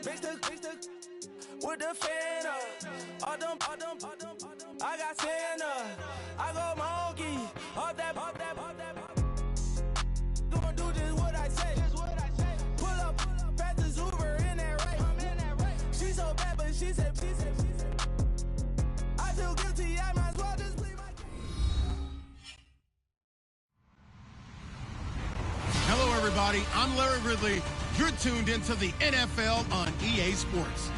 with the fan up. All them, I got Santa. I go monkey. All that. Gonna do just what I say. Pull up, fast as Uber in that race. She so bad, but she said. I feel guilty, I might as well just leave my. Hello, everybody. I'm Larry Ridley. You're tuned into the NFL on EA Sports.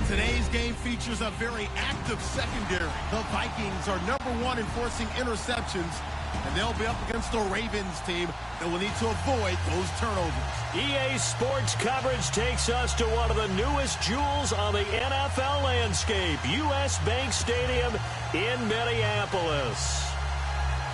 Today's game features a very active secondary. The Vikings are #1 in forcing interceptions, and they'll be up against the Ravens team that will need to avoid those turnovers. EA Sports coverage takes us to one of the newest jewels on the NFL landscape, US Bank Stadium in Minneapolis.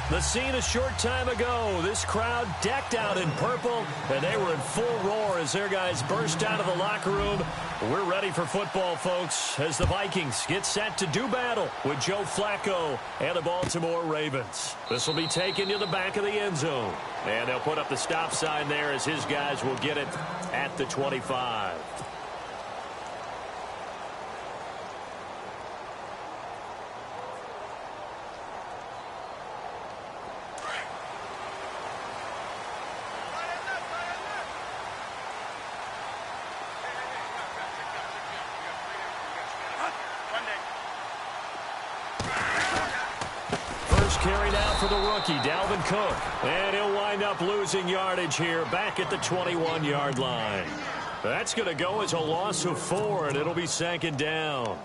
The scene a short time ago, this crowd decked out in purple, and they were in full roar as their guys burst out of the locker room. We're ready for football, folks, as the Vikings get set to do battle with Joe Flacco and the Baltimore Ravens. This will be taken to the back of the end zone, and they'll put up the stop sign there as his guys will get it at the 25. Carry now for the rookie, Dalvin Cook. And he'll wind up losing yardage here back at the 21-yard line. That's going to go as a loss of 4, and it'll be second down.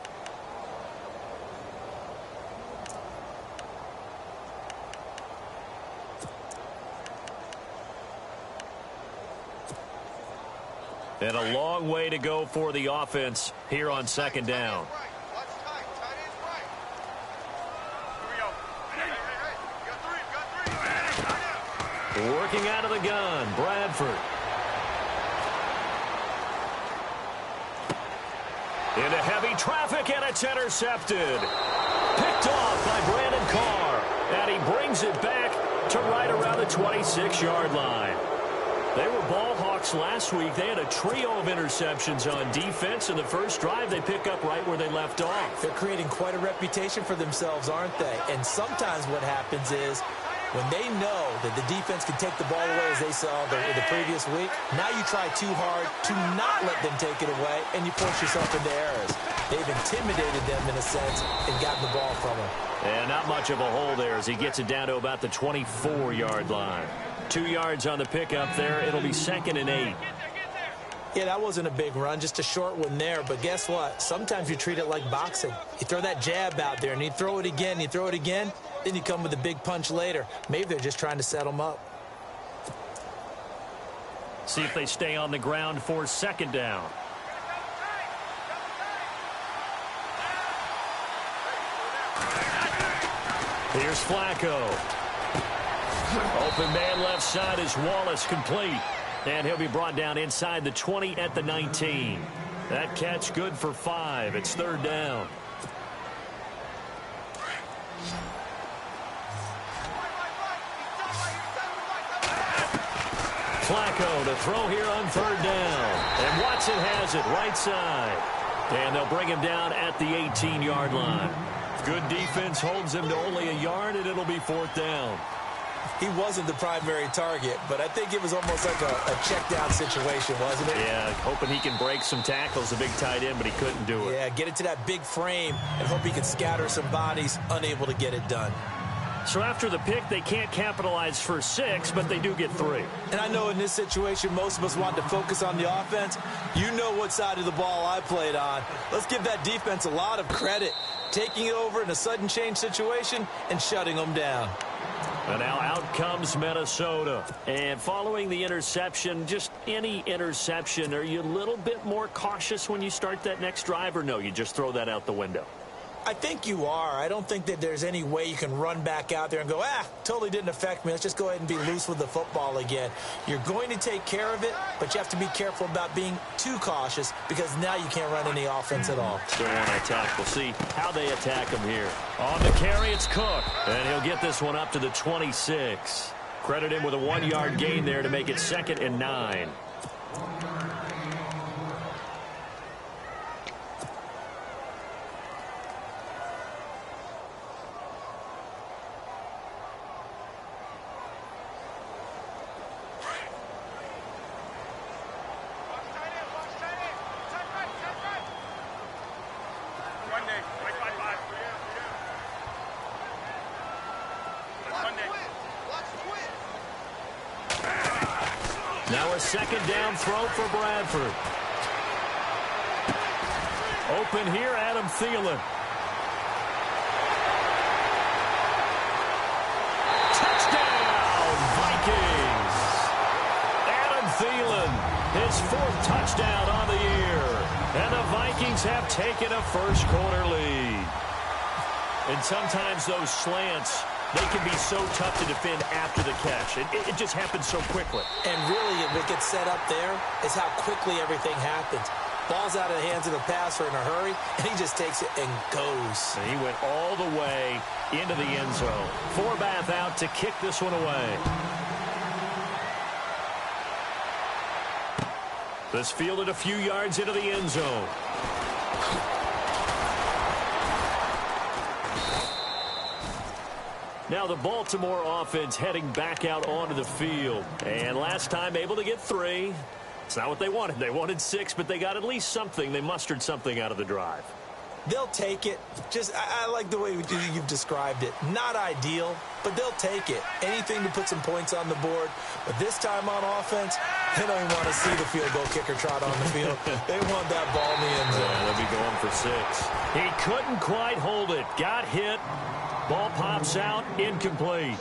And a long way to go for the offense here on second down. Working out of the gun, Bradford. Into heavy traffic, and it's intercepted. Picked off by Brandon Carr. And he brings it back to right around the 26-yard line. They were ball hawks last week. They had a trio of interceptions on defense. In the first drive, they pick up right where they left off. They're creating quite a reputation for themselves, aren't they? And sometimes what happens is, when they know that the defense can take the ball away, as they saw the previous week, now you try too hard to not let them take it away, and you force yourself into errors. They've intimidated them in a sense and gotten the ball from them. And not much of a hole there as he gets it down to about the 24-yard line. 2 yards on the pickup there. It'll be 2nd and 8. Yeah, that wasn't a big run, just a short one there. But guess what? Sometimes you treat it like boxing. You throw that jab out there, and you throw it again, you throw it again, then you come with a big punch later. Maybe they're just trying to set them up. See if they stay on the ground for second down. Here's Flacco. Open man left side is Wallace, complete. And he'll be brought down inside the 20 at the 19. That catch good for 5. It's 3rd down. Flacco to throw here on 3rd down. And Watson has it right side. And they'll bring him down at the 18-yard line. Good defense holds him to only a yard, and it'll be 4th down. He wasn't the primary target, but I think it was almost like a check-down situation, wasn't it? Yeah, hoping he can break some tackles, a big tight end, but he couldn't do it. Yeah, get it to that big frame and hope he can scatter some bodies, unable to get it done. So after the pick, they can't capitalize for 6, but they do get 3. And I know in this situation, most of us want to focus on the offense. You know what side of the ball I played on. Let's give that defense a lot of credit, taking it over in a sudden change situation and shutting them down. And now out comes Minnesota. And following the interception, just any interception, are you a little bit more cautious when you start that next drive, or no, you just throw that out the window? I think you are. I don't think that there's any way you can run back out there and go, totally didn't affect me. Let's just go ahead and be loose with the football again. You're going to take care of it, but you have to be careful about being too cautious because now you can't run any offense at all. Still want to attack. We'll see how they attack him here. On the carry, it's Cook, and he'll get this one up to the 26. Credit him with a 1-yard gain there to make it 2nd and 9. Now a second down throw for Bradford. Open here, Adam Thielen. Touchdown, Vikings. Adam Thielen, his 4th touchdown on the year. And the Vikings have taken a first-quarter lead. And sometimes those slants, they can be so tough to defend after the catch. It just happens so quickly. And really, what gets set up there is how quickly everything happens. Ball's out of the hands of the passer in a hurry, and he just takes it and goes. And he went all the way into the end zone. Forbath out to kick this one away. This fielded a few yards into the end zone. Now the Baltimore offense heading back out onto the field. And last time able to get 3. It's not what they wanted. They wanted 6, but they got at least something. They mustered something out of the drive. They'll take it. I like the way you've described it. Not ideal, but they'll take it. Anything to put some points on the board. But this time on offense, they don't even want to see the field goal kicker trot on the field. They want that ball in the end zone. Yeah, they'll be going for 6. He couldn't quite hold it. Got hit. Ball pops out. Incomplete.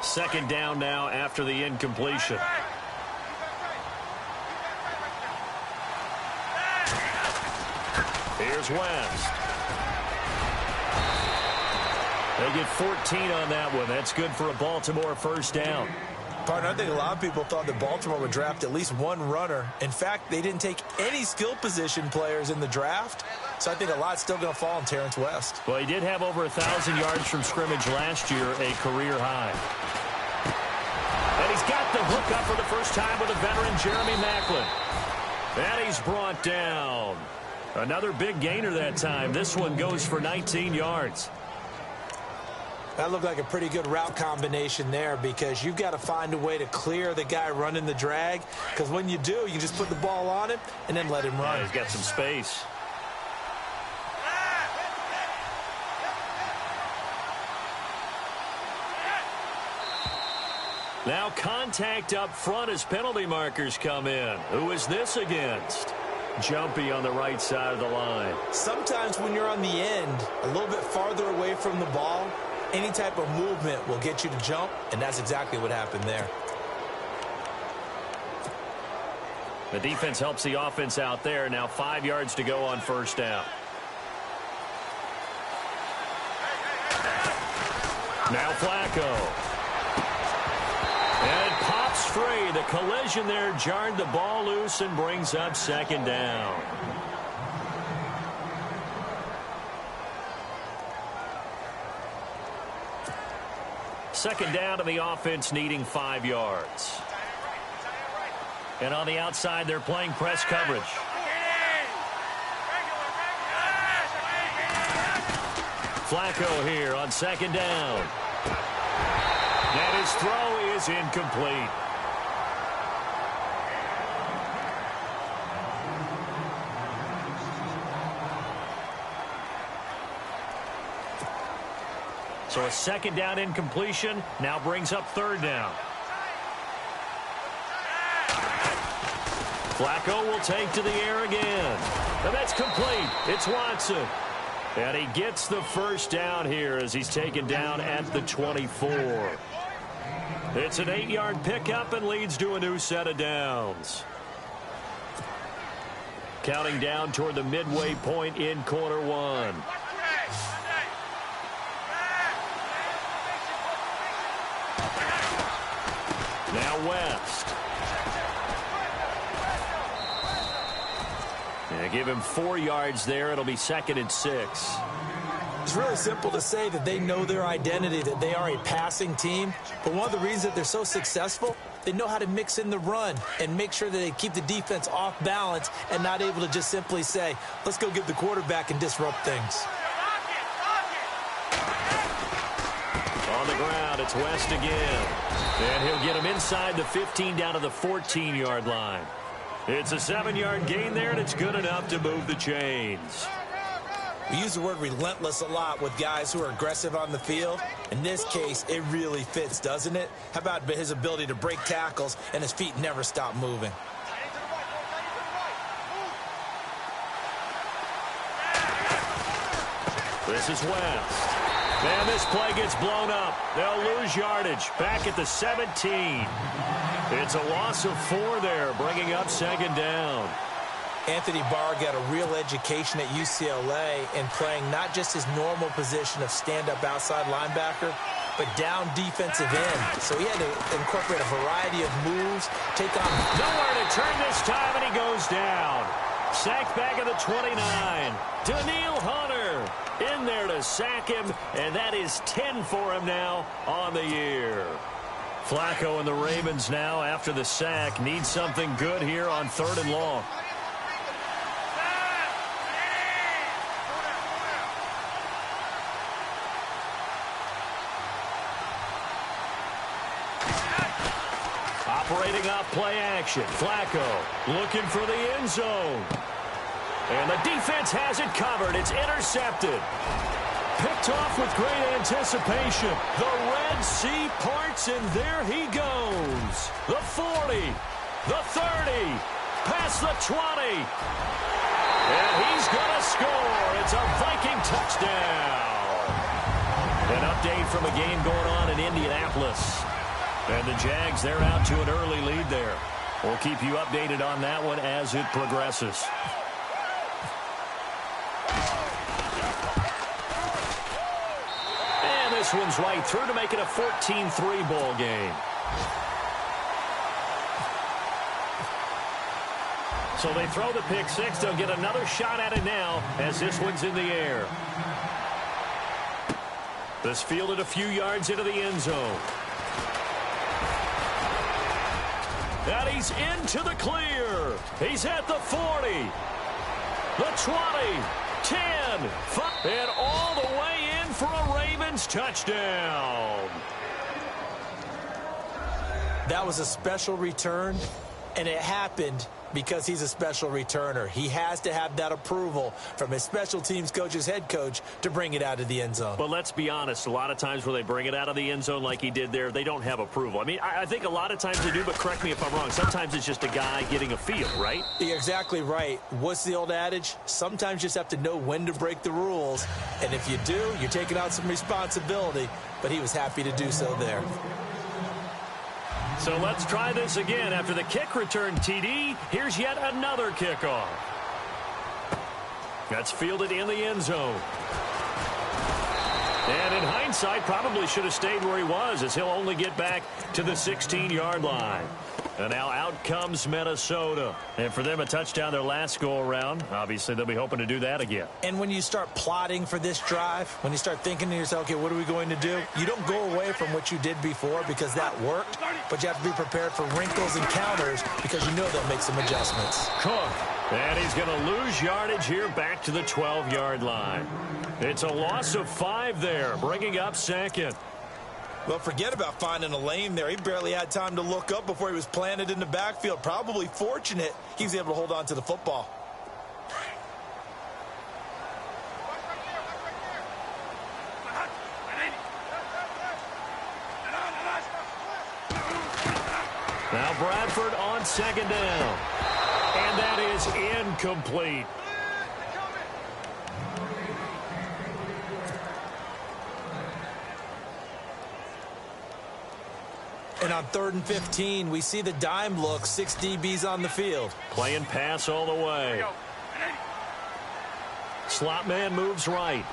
Second down now after the incompletion. Here's West. They get 14 on that one. That's good for a Baltimore first down. Partner, I think a lot of people thought that Baltimore would draft at least one runner. In fact, they didn't take any skill position players in the draft. So I think a lot's still going to fall on Terrence West. Well, he did have over 1,000 yards from scrimmage last year, a career high. And he's got the hook up for the first time with a veteran, Jeremy Maclin. And he's brought down. Another big gainer that time. This one goes for 19 yards. That looked like a pretty good route combination there because you've got to find a way to clear the guy running the drag. Because when you do, you just put the ball on him and then let him run. Yeah, he's got some space. Now contact up front as penalty markers come in. Who is this against? Jumpy on the right side of the line. Sometimes when you're on the end, a little bit farther away from the ball, any type of movement will get you to jump, and that's exactly what happened there. The defense helps the offense out there. Now 5 yards to go on first down. Now Flacco. And it pops free. The collision there jarred the ball loose and brings up second down. Second down to the offense needing 5 yards. And on the outside, they're playing press coverage. Flacco here on second down. And his throw is incomplete. So a second down incompletion now brings up third down. Flacco will take to the air again. And that's complete. It's Watson. And he gets the first down here as he's taken down at the 24. It's an 8-yard pickup and leads to a new set of downs. Counting down toward the midway point in quarter one. Now West. And give him 4 yards there. It'll be 2nd and 6. It's really simple to say that they know their identity, that they are a passing team. But one of the reasons that they're so successful, they know how to mix in the run and make sure that they keep the defense off balance and not able to just simply say, let's go get the quarterback and disrupt things. On the ground, it's West again. And he'll get him inside the 15 down to the 14-yard line. It's a 7-yard gain there, and it's good enough to move the chains. We use the word relentless a lot with guys who are aggressive on the field. In this case, it really fits, doesn't it? How about his ability to break tackles and his feet never stop moving? This is West. Man, this play gets blown up. They'll lose yardage. Back at the 17. It's a loss of 4 there, bringing up second down. Anthony Barr got a real education at UCLA in playing not just his normal position of stand-up outside linebacker, but down defensive end. So he had to incorporate a variety of moves, take on... Nowhere to turn this time, and he goes down. Sacked back at the 29. Daniil Hunter in there to sack him, and that is 10 for him now on the year. Flacco and the Ravens now, after the sack, need something good here on 3rd and long. Operating off play action. Flacco looking for the end zone. And the defense has it covered. It's intercepted. Picked off with great anticipation. The Red Sea parts, and there he goes. The 40, the 30, past the 20. And he's going to score. It's a Viking touchdown. An update from a game going on in Indianapolis. And the Jags, they're out to an early lead there. We'll keep you updated on that one as it progresses. And this one's right through to make it a 14-3 ball game. So they throw the pick six. They'll get another shot at it now as this one's in the air. This fielded a few yards into the end zone. And he's into the clear. He's at the 40, the 20, 10, 5, and all the way in for a Ravens touchdown. That was a special return, and it happened because he's a special returner. He has to have that approval from his special teams coach's head coach to bring it out of the end zone. But let's be honest, a lot of times when they bring it out of the end zone like he did there, they don't have approval. I mean, I think a lot of times they do, but correct me if I'm wrong. Sometimes it's just a guy getting a feel, right? You're exactly right. What's the old adage? Sometimes you just have to know when to break the rules. And if you do, you're taking on some responsibility. But he was happy to do so there. So let's try this again. After the kick return TD, here's yet another kickoff. That's fielded in the end zone. And in hindsight, probably should have stayed where he was, as he'll only get back to the 16-yard line. And now out comes Minnesota. And for them, a touchdown their last go-around. Obviously, they'll be hoping to do that again. And when you start plotting for this drive, when you start thinking to yourself, okay, what are we going to do? You don't go away from what you did before because that worked, but you have to be prepared for wrinkles and counters because you know they'll make some adjustments. Cook. And he's going to lose yardage here back to the 12-yard line. It's a loss of 5 there, bringing up second. Well, forget about finding a lane there. He barely had time to look up before he was planted in the backfield. Probably fortunate he was able to hold on to the football. Now Bradford on second down. And that is incomplete. And on 3rd and 15, we see the dime look, 6 DBs on the field. Playing pass all the way. Slot man moves right.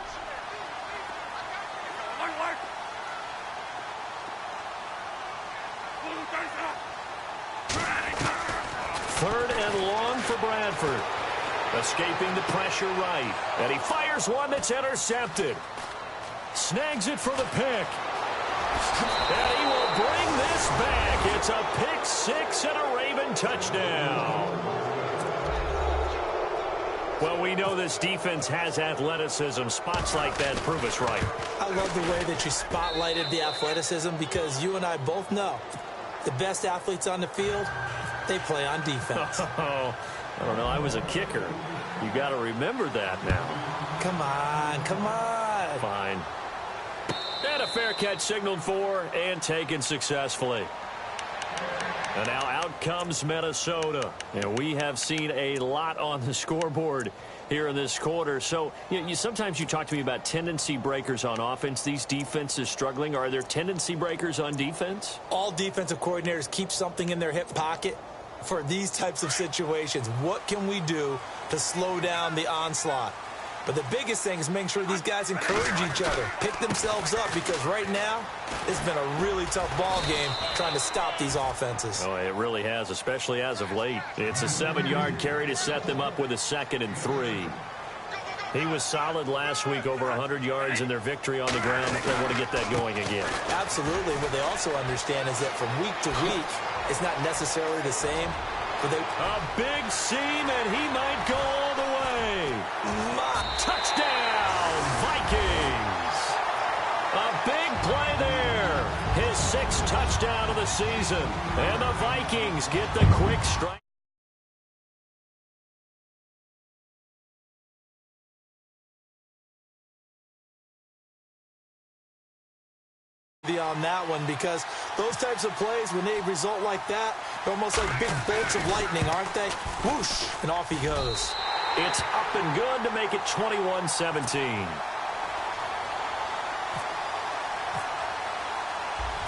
Third and long for Bradford. Escaping the pressure right. And he fires one that's intercepted. Snags it for the pick. And he will bring this back. It's a pick six and a Raven touchdown. Well, we know this defense has athleticism. Spots like that prove us right. I love the way that you spotlighted the athleticism because you and I both know the best athletes on the field, they play on defense. Oh, I don't know. I was a kicker. You got to remember that now. Come on, come on. Fine. And a fair catch signaled for and taken successfully. And now out comes Minnesota. And we have seen a lot on the scoreboard here in this quarter. So sometimes you talk to me about tendency breakers on offense. These defenses struggling. Are there tendency breakers on defense? All defensive coordinators keep something in their hip pocket for these types of situations. What can we do to slow down the onslaught? But the biggest thing is making sure these guys encourage each other, pick themselves up, because right now it's been a really tough ball game trying to stop these offenses. Oh, it really has, especially as of late. It's a 7-yard carry to set them up with a 2nd and 3. He was solid last week, over 100 yards in their victory on the ground. They want to get that going again. Absolutely. What they also understand is that from week to week, it's not necessarily the same. But a big seam, and he might go all the way. Touchdown, Vikings. A big play there. His 6th touchdown of the season. And the Vikings get the quick strike. On that one, because those types of plays, when they result like that, they're almost like big bolts of lightning, aren't they? Whoosh, and off he goes. It's up and good to make it 21-17.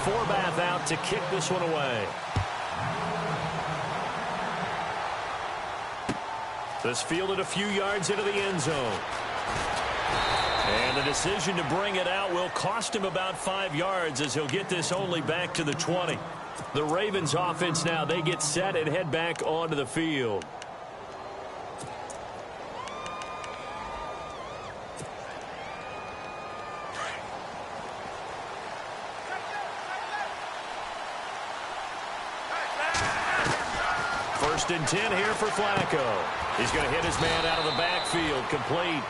Forbath out to kick this one away. This fielded a few yards into the end zone. And the decision to bring it out will cost him about 5 yards, as he'll get this only back to the 20. The Ravens offense now, they get set and head back onto the field. First and 10 here for Flacco. He's going to hit his man out of the backfield, complete.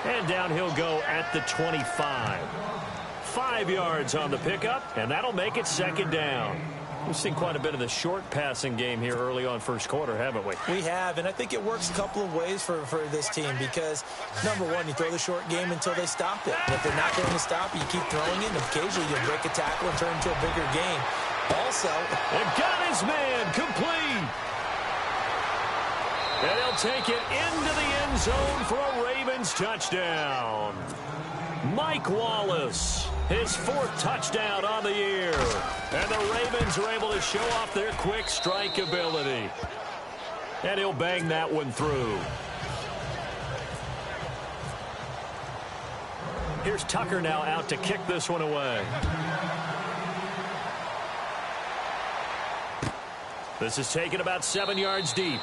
And down he'll go at the 25. 5 yards on the pickup, and that'll make it 2nd down. We've seen quite a bit of the short passing game here early on first quarter, haven't we? We have, and I think it works a couple of ways for this team, because, number one, you throw the short game until they stop it. And if they're not going to stop it, you keep throwing it, and occasionally you'll break a tackle and turn into a bigger game. Also, and got his man complete. And he'll take it into the end zone for a Ravens touchdown. Mike Wallace, his 4th touchdown on the year. And the Ravens are able to show off their quick strike ability. And he'll bang that one through. Here's Tucker now out to kick this one away. This is taken about 7 yards deep.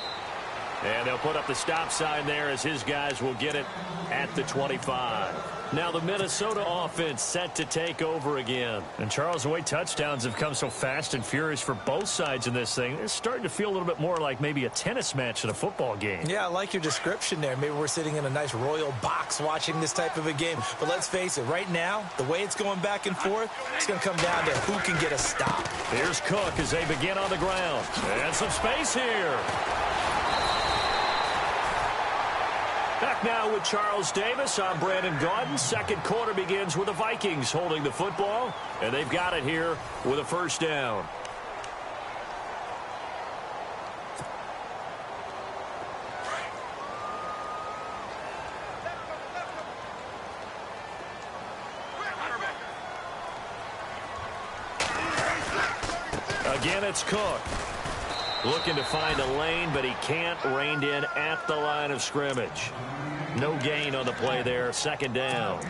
And they'll put up the stop sign there as his guys will get it at the 25. Now the Minnesota offense set to take over again. And Charles, the way touchdowns have come so fast and furious for both sides in this thing, it's starting to feel a little bit more like maybe a tennis match in a football game. Yeah, I like your description there. Maybe we're sitting in a nice royal box watching this type of a game. But let's face it, right now, the way it's going back and forth, it's going to come down to who can get a stop. Here's Cook as they begin on the ground. And some space here. Back now with Charles Davis. I'm Brandon Gaudin. Second quarter begins with the Vikings holding the football, and they've got it here with a 1st down. Again, it's Cook. Looking to find a lane, but he can't. Reined in at the line of scrimmage. No gain on the play there. 2nd down.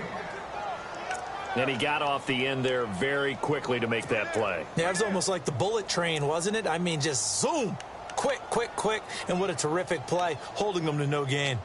And he got off the end there very quickly to make that play. Yeah, it was almost like the bullet train, wasn't it? I mean, just zoom. Quick, quick, quick. And what a terrific play, holding them to no gain.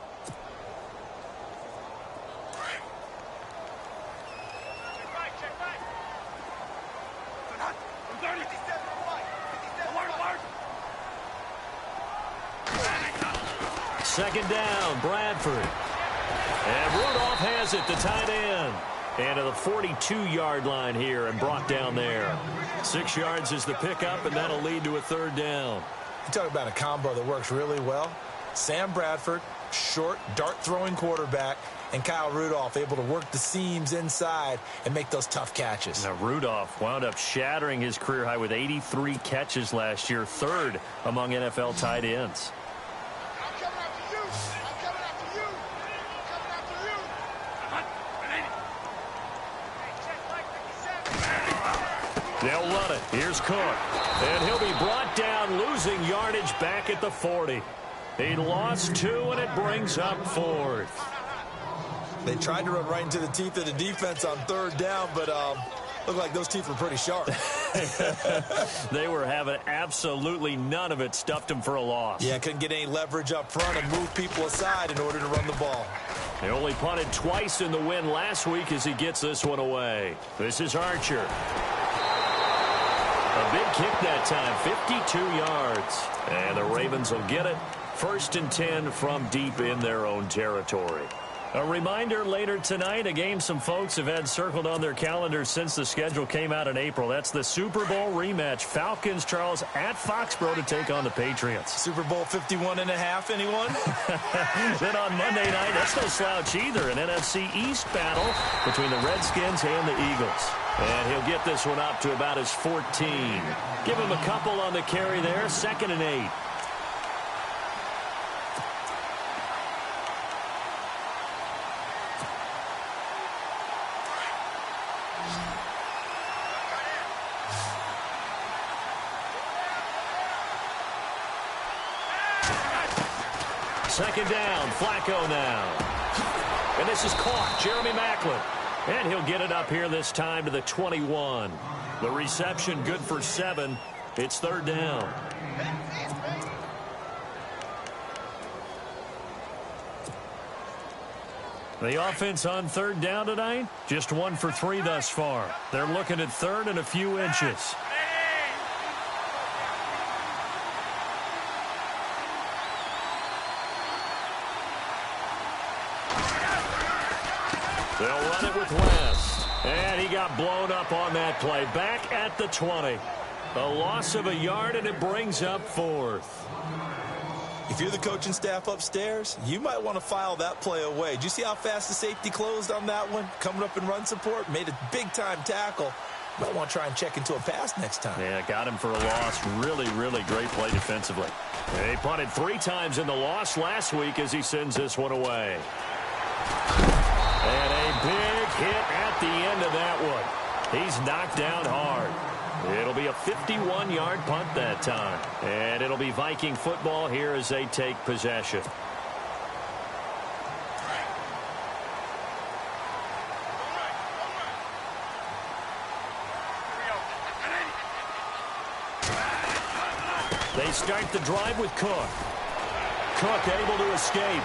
Second down, Bradford. And Rudolph has it, the tight end. And to the 42-yard line here and brought down there. 6 yards is the pickup, and that'll lead to a 3rd down. You talk about a combo that works really well. Sam Bradford short, dart-throwing quarterback, and Kyle Rudolph able to work the seams inside and make those tough catches. Now, Rudolph wound up shattering his career high with 83 catches last year, third among NFL tight ends. They'll run it. Here's Cook. And he'll be brought down, losing yardage back at the 40. He lost 2, and it brings up 4th. They tried to run right into the teeth of the defense on 3rd down, but looked like those teeth were pretty sharp. They were having absolutely none of it. Stuffed them for a loss. Yeah, couldn't get any leverage up front and move people aside in order to run the ball. They only punted twice in the win last week as he gets this one away. This is Archer. A big kick that time, 52 yards. And the Ravens will get it. 1st and 10 from deep in their own territory. A reminder later tonight, a game some folks have had circled on their calendars since the schedule came out in April. That's the Super Bowl rematch. Falcons, Charles, at Foxborough to take on the Patriots. Super Bowl 51.5, anyone? Then on Monday night, that's no slouch either. An NFC East battle between the Redskins and the Eagles. And he'll get this one up to about his 14. Give him a couple on the carry there. 2nd and 8. Second down, Flacco now. And this is caught, Jeremy Maclin. And he'll get it up here this time to the 21. The reception good for 7. It's 3rd down. The offense on 3rd down tonight, just 1 for 3 thus far. They're looking at 3rd and a few inches. They'll run it with West. And he got blown up on that play. Back at the 20. A loss of a yard, and it brings up 4th. If you're the coaching staff upstairs, you might want to file that play away. Did you see how fast the safety closed on that one? Coming up in run support, made a big-time tackle. Might want to try and check into a pass next time. Yeah, got him for a loss. Really, really great play defensively. He punted 3 times in the loss last week as he sends this one away. And a big hit at the end of that one. He's knocked down hard. It'll be a 51-yard punt that time. And it'll be Viking football here as they take possession. They start the drive with Cook. Cook able to escape.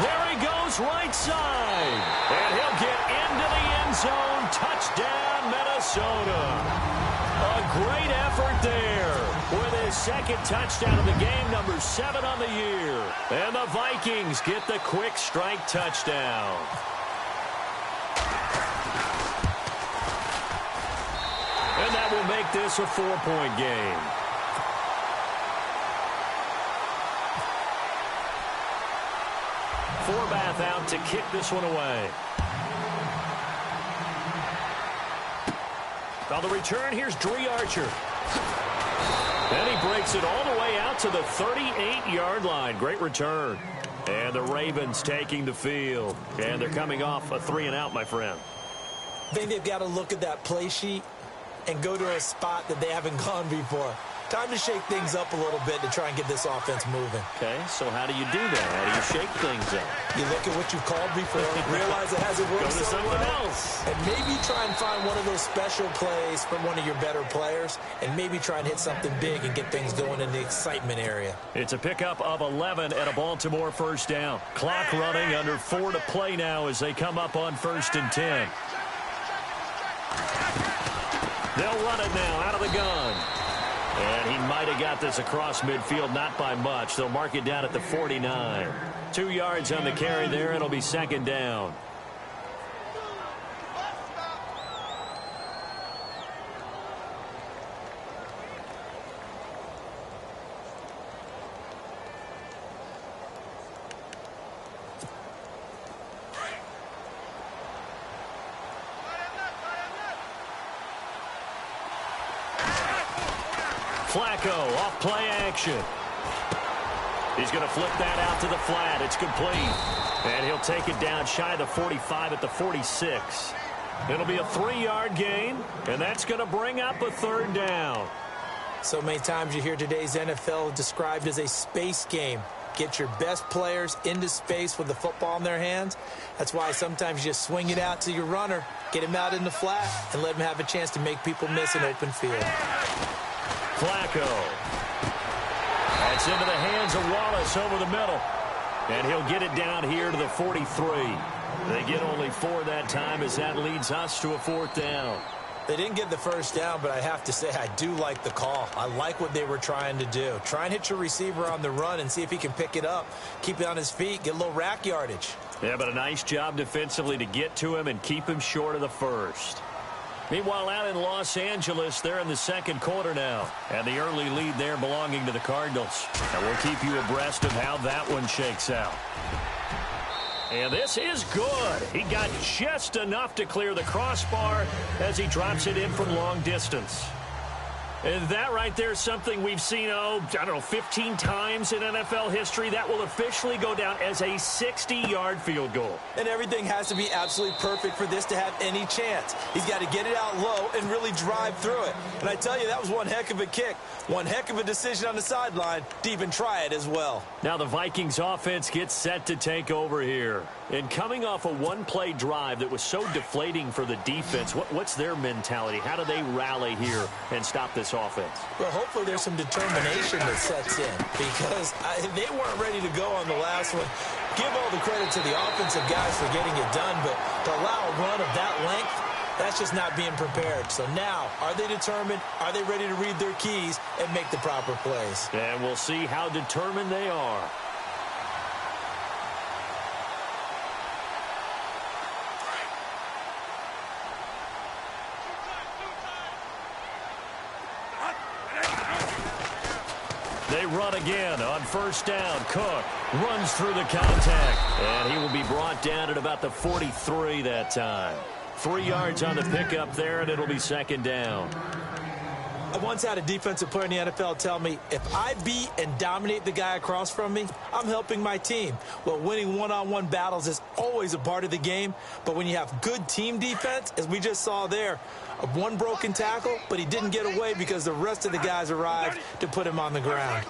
There he goes, right side. And he'll get into the end zone. Touchdown, Minnesota. A great effort there with his 2nd touchdown of the game, number 7 on the year. And the Vikings get the quick strike touchdown. And that will make this a 4-point game. Forbath out to kick this one away. On the return, here's Dree Archer. And he breaks it all the way out to the 38-yard line. Great return. And the Ravens taking the field. And they're coming off a 3-and-out, my friend. I think they've got to look at that play sheet and go to a spot that they haven't gone before. Time to shake things up a little bit to try and get this offense moving. Okay, so how do you do that? How do you shake things up? You look at what you've called before, realize it hasn't worked Go to so something well, else. and maybe try and find one of those special plays from one of your better players, and maybe try and hit something big and get things going in the excitement area. It's a pickup of 11 and a Baltimore 1st down. Clock running, under 4 to play now as they come up on 1st and 10. They'll run it now out of the gun. And he might have got this across midfield, not by much. They'll mark it down at the 49. 2 yards on the carry there. It'll be 2nd down. Flacco off play action. He's going to flip that out to the flat. It's complete. And he'll take it down shy of the 45 at the 46. It'll be a 3-yard gain, and that's going to bring up a third down. So many times you hear today's NFL described as a space game. Get your best players into space with the football in their hands. That's why sometimes you just swing it out to your runner, get him out in the flat, and let him have a chance to make people miss an open field. Flacco. That's into the hands of Wallace over the middle. And he'll get it down here to the 43. They get only 4 that time as that leads us to a 4th down. They didn't get the first down, but I have to say I do like the call. I like what they were trying to do. Try and hit your receiver on the run and see if he can pick it up. Keep it on his feet, get a little rack yardage. Yeah, but a nice job defensively to get to him and keep him short of the first. Meanwhile, out in Los Angeles, they're in the second quarter now. And the early lead there belonging to the Cardinals. And we'll keep you abreast of how that one shakes out. And this is good. He got just enough to clear the crossbar as he drops it in from long distance. And that right there is something we've seen, I don't know, 15 times in NFL history. That will officially go down as a 60-yard field goal. And everything has to be absolutely perfect for this to have any chance. He's got to get it out low and really drive through it. And I tell you, that was one heck of a kick. One heck of a decision on the sideline to even try it as well. Now the Vikings offense gets set to take over here. And coming off a one-play drive that was so deflating for the defense, what's their mentality? How do they rally here and stop this offense? Well, hopefully there's some determination that sets in because they weren't ready to go on the last one. Give all the credit to the offensive guys for getting it done, but to allow a run of that length, that's just not being prepared. So now, are they determined? Are they ready to read their keys and make the proper plays? And we'll see how determined they are. They run again on first down. Cook runs through the contact, and he will be brought down at about the 43 that time. 3 yards on the pickup there, and it'll be second down. I once had a defensive player in the NFL tell me, if I beat and dominate the guy across from me, I'm helping my team. Well, winning one-on-one battles is always a part of the game, but when you have good team defense, as we just saw there, one broken tackle, but he didn't get away because the rest of the guys arrived to put him on the ground.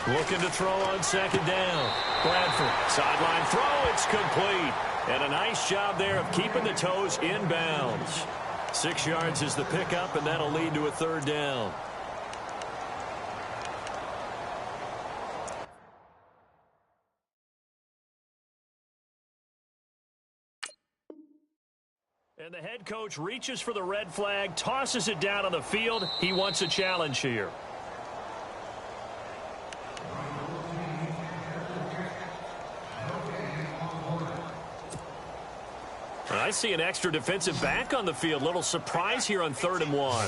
Looking to throw on second down. Bradford, sideline throw, it's complete. And a nice job there of keeping the toes in bounds. 6 yards is the pickup, and that'll lead to a third down. And the head coach reaches for the red flag, tosses it down on the field. He wants a challenge here. I see an extra defensive back on the field. Little surprise here on 3rd and 1.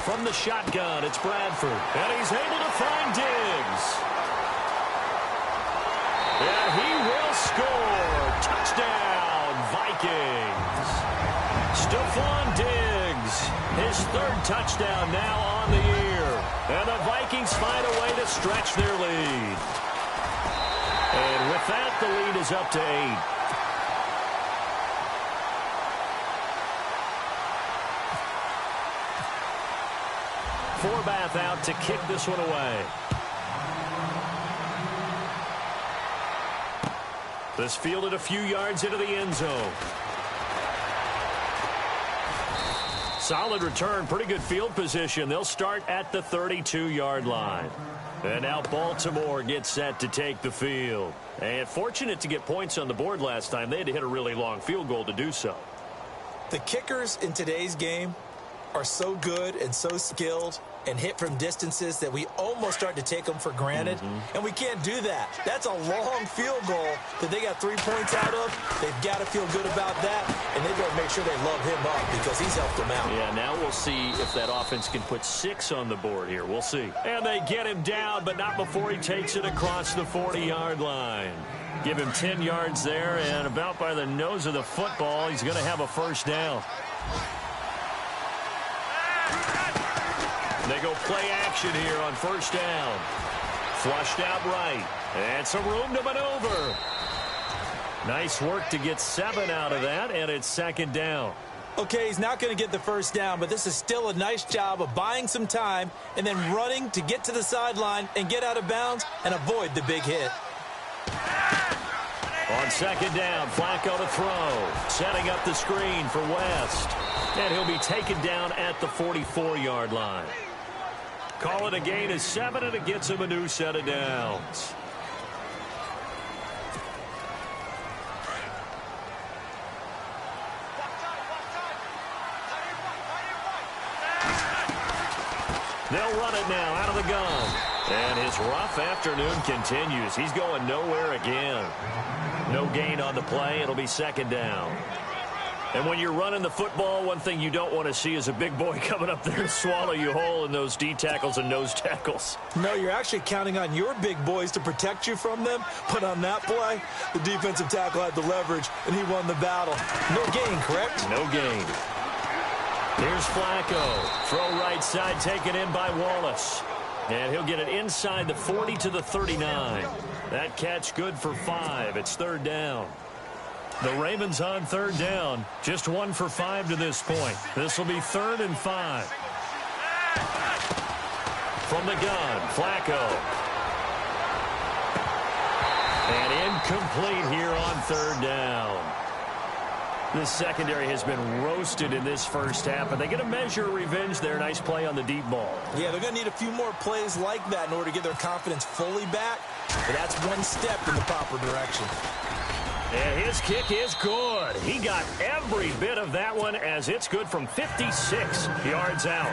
From the shotgun, it's Bradford. And he's able to find Diggs. And he will score. Touchdown, Vikings. Stephon Diggs, his 3rd touchdown now on the year. And the Vikings find a way to stretch their lead. And with that, the lead is up to 8. Forbath out to kick this one away. This fielded a few yards into the end zone. Solid return, pretty good field position. They'll start at the 32-yard line. And now Baltimore gets set to take the field. And fortunate to get points on the board last time. They had to hit a really long field goal to do so. The kickers in today's game are so good and so skilled and hit from distances that we almost start to take them for granted, and we can't do that. That's a long field goal that they got 3 points out of. They've got to feel good about that, and they've got to make sure they love him up because he's helped them out. Yeah, now we'll see if that offense can put 6 on the board here. We'll see. And they get him down, but not before he takes it across the 40-yard line. Give him 10 yards there, and about by the nose of the football, he's going to have a first down. They go play action here on first down. Flushed out right. And some room to maneuver. Nice work to get 7 out of that, and it's second down. Okay, he's not going to get the first down, but this is still a nice job of buying some time and then running to get to the sideline and get out of bounds and avoid the big hit. On second down, Flacco to throw. Setting up the screen for West. And he'll be taken down at the 44-yard line. Call it a gain of 7, and it gets him a new set of downs. They'll run it now out of the gun. And his rough afternoon continues. He's going nowhere again. No gain on the play. It'll be second down. And when you're running the football, one thing you don't want to see is a big boy coming up there to swallow you whole in those D tackles and nose tackles. No, you're actually counting on your big boys to protect you from them. But on that play, the defensive tackle had the leverage, and he won the battle. No gain, correct? No gain. Here's Flacco. Throw right side taken in by Wallace. And he'll get it inside the 40 to the 39. That catch good for 5. It's third down. The Ravens on third down. Just 1 for 5 to this point. This will be 3rd and 5. From the gun, Flacco. And incomplete here on third down. This secondary has been roasted in this first half, and they get a measure of revenge there. Nice play on the deep ball. Yeah, they're going to need a few more plays like that in order to get their confidence fully back. But that's one step in the proper direction. And his kick is good. He got every bit of that one as it's good from 56 yards out.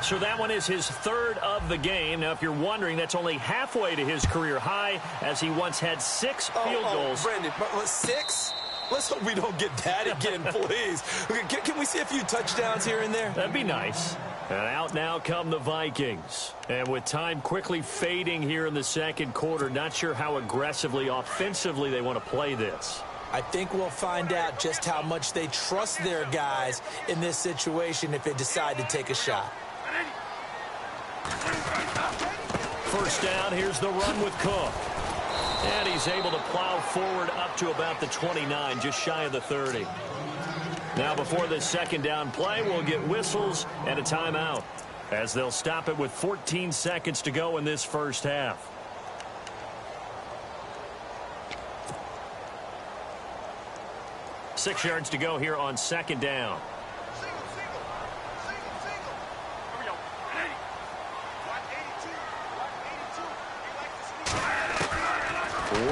So that one is his 3rd of the game. Now, if you're wondering, that's only halfway to his career high as he once had 6 field goals. Brandon, 6? Let's hope we don't get that again, please. Can we see a few touchdowns here and there? That'd be nice. And out now come the Vikings. And with time quickly fading here in the second quarter, not sure how aggressively, offensively they want to play this. I think we'll find out just how much they trust their guys in this situation if they decide to take a shot. First down, here's the run with Cook. And he's able to plow forward up to about the 29, just shy of the 30. Now before this second down play, we'll get whistles and a timeout as they'll stop it with 14 seconds to go in this first half. Six yards to go here on second down.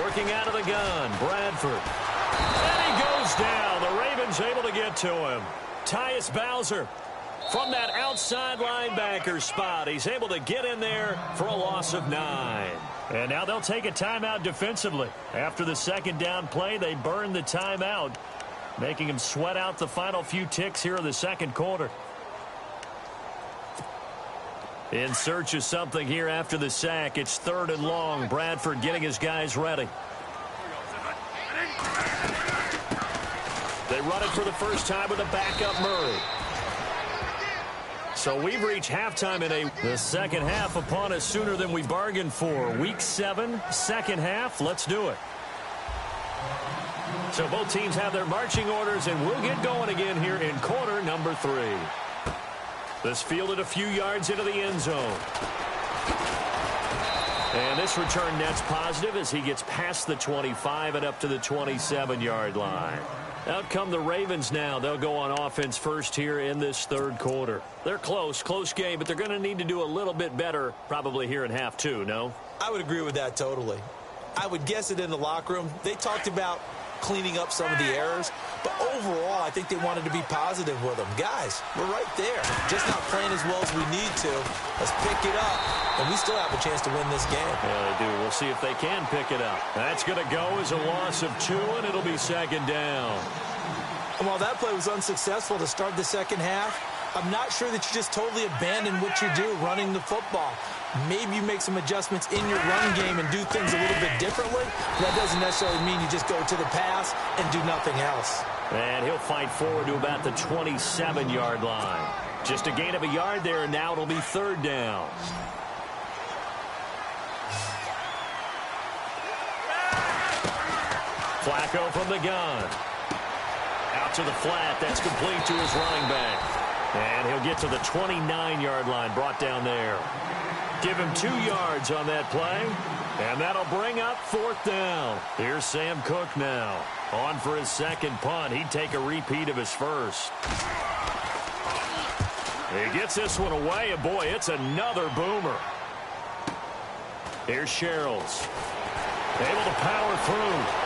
Working out of the gun, Bradford. And he goes down. The Ravens able to get to him. Tyus Bowser from that outside linebacker spot. He's able to get in there for a loss of 9. And now they'll take a timeout defensively. After the second down play, they burn the timeout, making him sweat out the final few ticks here in the second quarter. In search of something here after the sack. It's 3rd and long. Bradford getting his guys ready. They run it for the first time with a backup Murray. So we've reached halftime in the second half upon us sooner than we bargained for. Week 7, second half. Let's do it. So both teams have their marching orders, and we'll get going again here in quarter number 3. This fielded a few yards into the end zone. And this return net's positive as he gets past the 25 and up to the 27-yard line. Out come the Ravens now. They'll go on offense first here in this third quarter. They're close game, but they're going to need to do a little bit better probably here in half 2, no? I would agree with that totally. I would guess it in the locker room. They talked about cleaning up some of the errors. But overall, I think they wanted to be positive with them. Guys, we're right there. Just not playing as well as we need to. Let's pick it up, and we still have a chance to win this game. Yeah, they do. We'll see if they can pick it up. That's going to go as a loss of 2, and it'll be second down. And while that play was unsuccessful to start the second half, I'm not sure that you just totally abandon what you do running the football. Maybe you make some adjustments in your run game and do things a little bit differently. But that doesn't necessarily mean you just go to the pass and do nothing else. And he'll fight forward to about the 27-yard line. Just a gain of a yard there, and now it'll be third down. Flacco from the gun. Out to the flat. That's complete to his running back. And he'll get to the 29-yard line, brought down there. Give him 2 yards on that play, and that'll bring up fourth down. Here's Sam Cook now. On for his second punt. He'd take a repeat of his first. He gets this one away, and boy, it's another boomer. Here's Sherrills. Able to power through.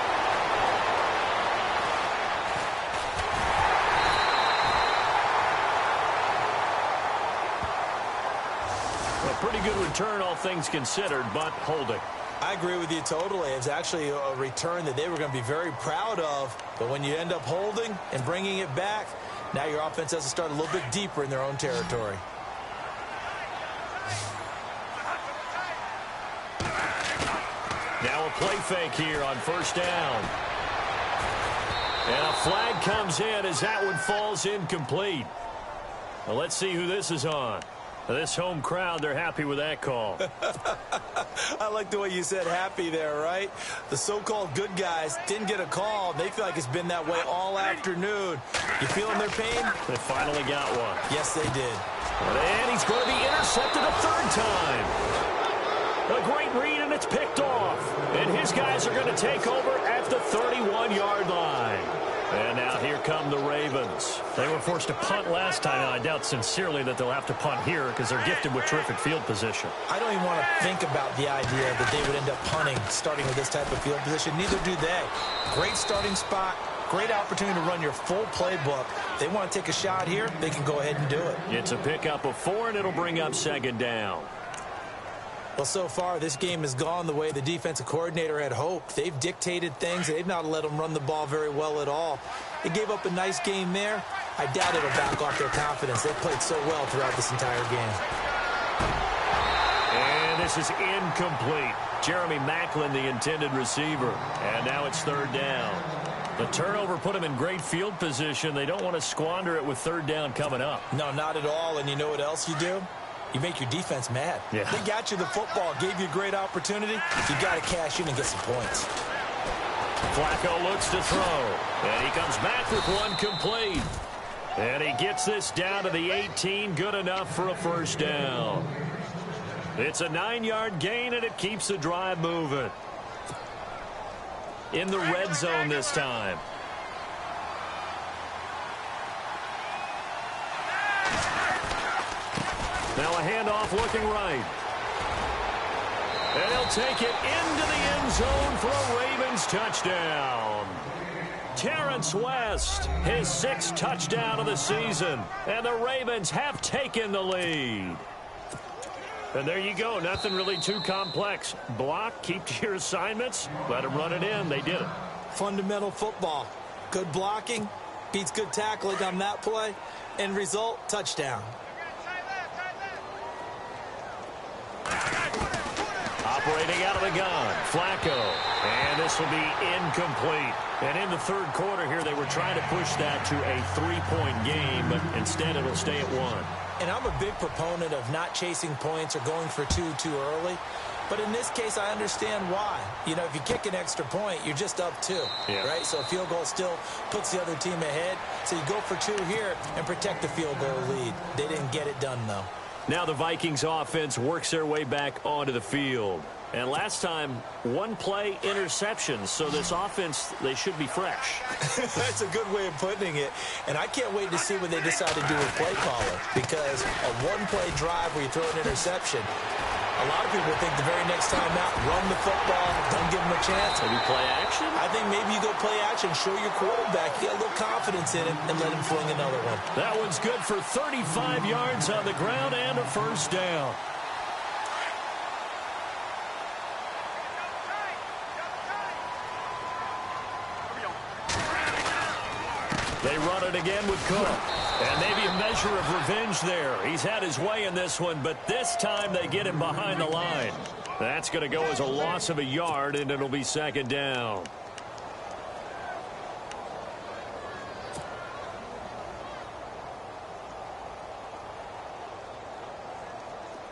Pretty good return, all things considered, but holding. I agree with you totally. It's actually a return that they were going to be very proud of. But when you end up holding and bringing it back, now your offense has to start a little bit deeper in their own territory. Now a play fake here on first down. And a flag comes in as that one falls incomplete. Well, let's see who this is on. This home crowd, they're happy with that call. I like the way you said happy there, right? The so-called good guys didn't get a call. They feel like it's been that way all afternoon. You feeling their pain? They finally got one. Yes, they did. And he's going to be intercepted a third time. A great read, and it's picked off. And his guys are going to take over at the 31-yard line. And now here come the Ravens. They were forced to punt last time, and I doubt sincerely that they'll have to punt here because they're gifted with terrific field position. I don't even want to think about the idea that they would end up punting starting with this type of field position. Neither do they. Great starting spot. Great opportunity to run your full playbook. If they want to take a shot here, they can go ahead and do it. It's a pickup of 4, and it'll bring up second down. Well, so far, this game has gone the way the defensive coordinator had hoped. They've dictated things. They've not let them run the ball very well at all. They gave up a nice game there. I doubt it'll back off their confidence. They played so well throughout this entire game. And this is incomplete. Jeremy Maclin, the intended receiver. And now it's third down. The turnover put them in great field position. They don't want to squander it with third down coming up. No, not at all. And you know what else you do? You make your defense mad. Yeah. They got you the football, gave you a great opportunity. You got to cash in and get some points. Flacco looks to throw. And he comes back with one complete. And he gets this down to the 18. Good enough for a first down. It's a 9-yard gain, and it keeps the drive moving. In the red zone this time. Now a handoff looking right. And he'll take it into the end zone for a Ravens touchdown. Terrence West, his 6th touchdown of the season. And the Ravens have taken the lead. And there you go. Nothing really too complex. Block, keep to your assignments, let them run it in. They did it. Fundamental football. Good blocking, beats good tackling on that play. End result, touchdown. Operating out of the gun, Flacco. And this will be incomplete. And in the third quarter here, they were trying to push that to a 3-point game, but instead it'll stay at 1. And I'm a big proponent of not chasing points or going for 2 too early. But in this case, I understand why. You know, if you kick an extra point, you're just up 2, right? So a field goal still puts the other team ahead. So you go for 2 here and protect the field goal lead. They didn't get it done, though. Now the Vikings offense works their way back onto the field. And last time, 1 play interceptions. So this offense, they should be fresh. That's a good way of putting it. And I can't wait to see what they decide to do with play calling. Because a 1-play drive where you throw an interception, A lot of people think the very next time out, run the football, don't give him a chance. Maybe play action? I think maybe you go play action, show your quarterback, you get a little confidence in him, and let him fling another one. That one's good for 35 yards on the ground and a first down. They run it again with Cook. And maybe a measure of revenge there. He's had his way in this one, but this time they get him behind the line. That's going to go as a loss of a yard, and it'll be second down.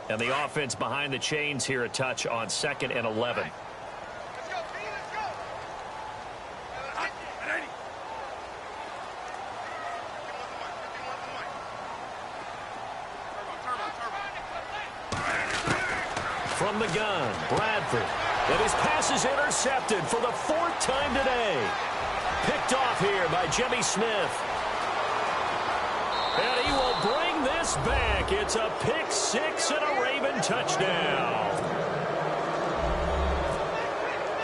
And the offense behind the chains here a touch on 2nd and 11. From the gun, Bradford. And his pass is intercepted for the 4th time today. Picked off here by Jimmy Smith. And he will bring this back. It's a pick 6 and a Raven touchdown.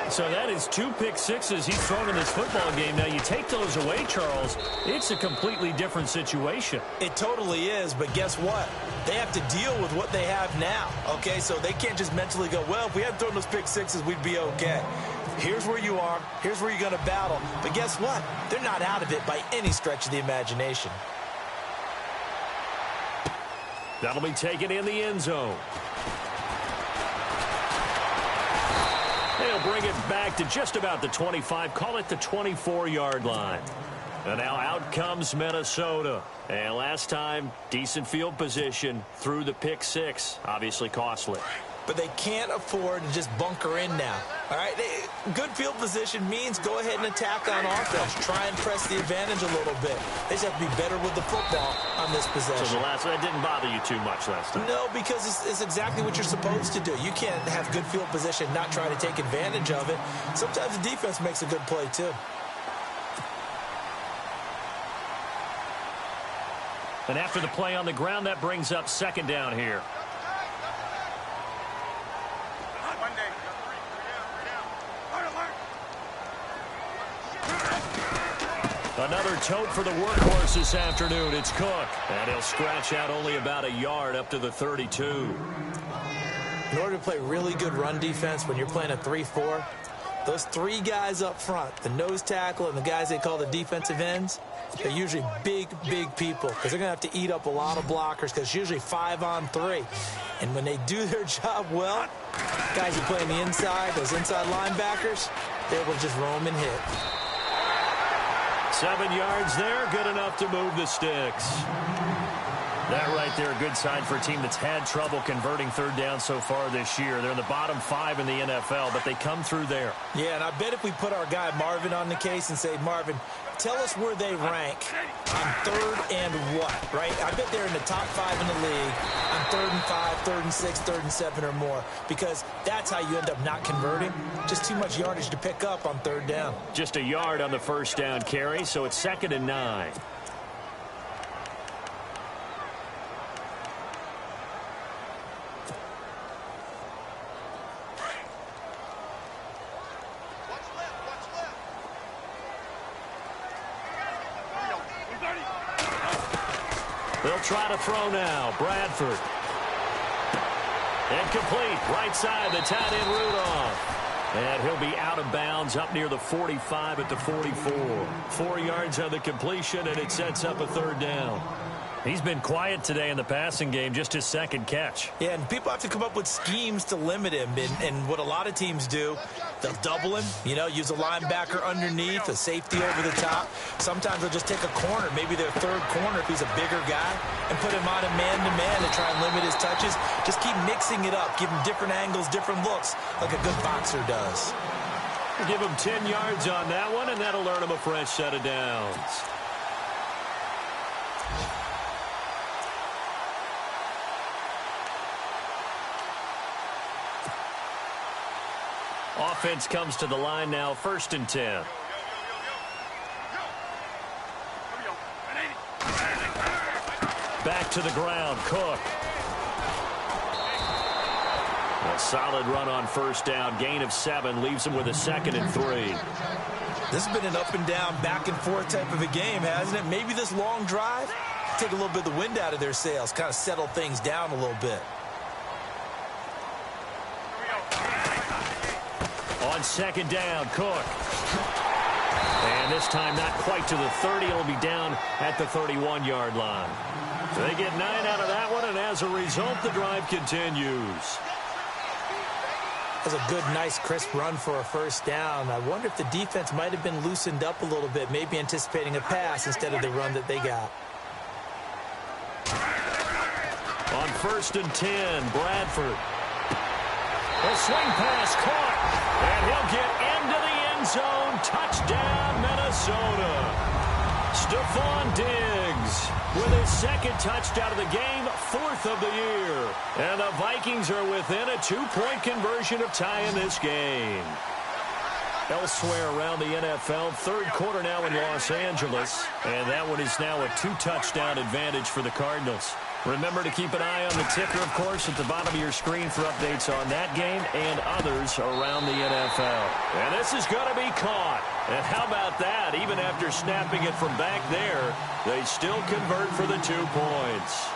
So that is 2 pick sixes he's thrown in this football game. Now, you take those away, Charles, it's a completely different situation. It totally is, but guess what? They have to deal with what they have now, okay? So they can't just mentally go, well, if we hadn't thrown those pick sixes, we'd be okay. Here's where you are. Here's where you're going to battle. But guess what? They're not out of it by any stretch of the imagination. That'll be taken in the end zone. They'll bring it back to just about the 25. Call it the 24-yard line. And now out comes Minnesota. And last time, decent field position through the pick 6. Obviously costly. But they can't afford to just bunker in now. All right, good field position means go ahead and attack on offense. Try and press the advantage a little bit. They just have to be better with the football on this possession. So the last one, that didn't bother you too much last time? No, because it's exactly what you're supposed to do. You can't have good field position, not try to take advantage of it. Sometimes the defense makes a good play, too. And after the play on the ground, that brings up second down here. Another tote for the workhorse this afternoon. It's Cook. And he'll scratch out only about a yard up to the 32. In order to play really good run defense when you're playing a 3-4, those 3 guys up front, the nose tackle and the guys they call the defensive ends, they're usually big, big people because they're going to have to eat up a lot of blockers because it's usually 5 on 3. And when they do their job well, guys who play on the inside, those inside linebackers, they're able to just roam and hit. 7 yards there, good enough to move the sticks. That right there, a good sign for a team that's had trouble converting third down so far this year. They're in the bottom 5 in the NFL, but they come through there. Yeah, and I bet if we put our guy Marvin on the case and say, Marvin, tell us where they rank on third and what, right? I bet they're in the top 5 in the league on 3rd and 5, 3rd and 6, 3rd and 7 or more, because that's how you end up not converting. Just too much yardage to pick up on third down. Just a yard on the first down carry, so it's 2nd and 9. They'll try to throw now. Bradford. Incomplete. Right side, the tight end Rudolph. And he'll be out of bounds up near the 45 at the 44. 4 yards on the completion, and it sets up a third down. He's been quiet today in the passing game, just his 2nd catch. Yeah, and people have to come up with schemes to limit him. And what a lot of teams do, they'll double him, use a linebacker underneath, a safety over the top. Sometimes they'll just take a corner, maybe their 3rd corner if he's a bigger guy, and put him on a man-to-man to try and limit his touches. Just keep mixing it up, give him different angles, different looks, like a good boxer does. We'll give him 10 yards on that one, and that'll earn him a fresh set of downs. Offense comes to the line now, 1st and 10. Back to the ground, Cook. A solid run on first down. Gain of 7 leaves him with a 2nd and 3. This has been an up and down, back and forth type of a game, hasn't it? Maybe this long drive take a little bit of the wind out of their sails, kind of settle things down a little bit. On 2nd down, Cook. And this time not quite to the 30. It'll be down at the 31-yard line. They get 9 out of that one, and as a result, the drive continues. That's a good, nice, crisp run for a first down. I wonder if the defense might have been loosened up a little bit, maybe anticipating a pass instead of the run that they got. On 1st and 10, Bradford. A swing pass caught, and he'll get into the end zone. Touchdown, Minnesota. Stephon Diggs with his 2nd touchdown of the game, 4th of the year. And the Vikings are within a 2-point conversion of tying this game. Elsewhere around the NFL, 3rd quarter now in Los Angeles. And that one is now a 2-touchdown advantage for the Cardinals. Remember to keep an eye on the ticker, of course, at the bottom of your screen for updates on that game and others around the NFL. And this is going to be caught. And how about that? Even after snapping it from back there, they still convert for the 2 points.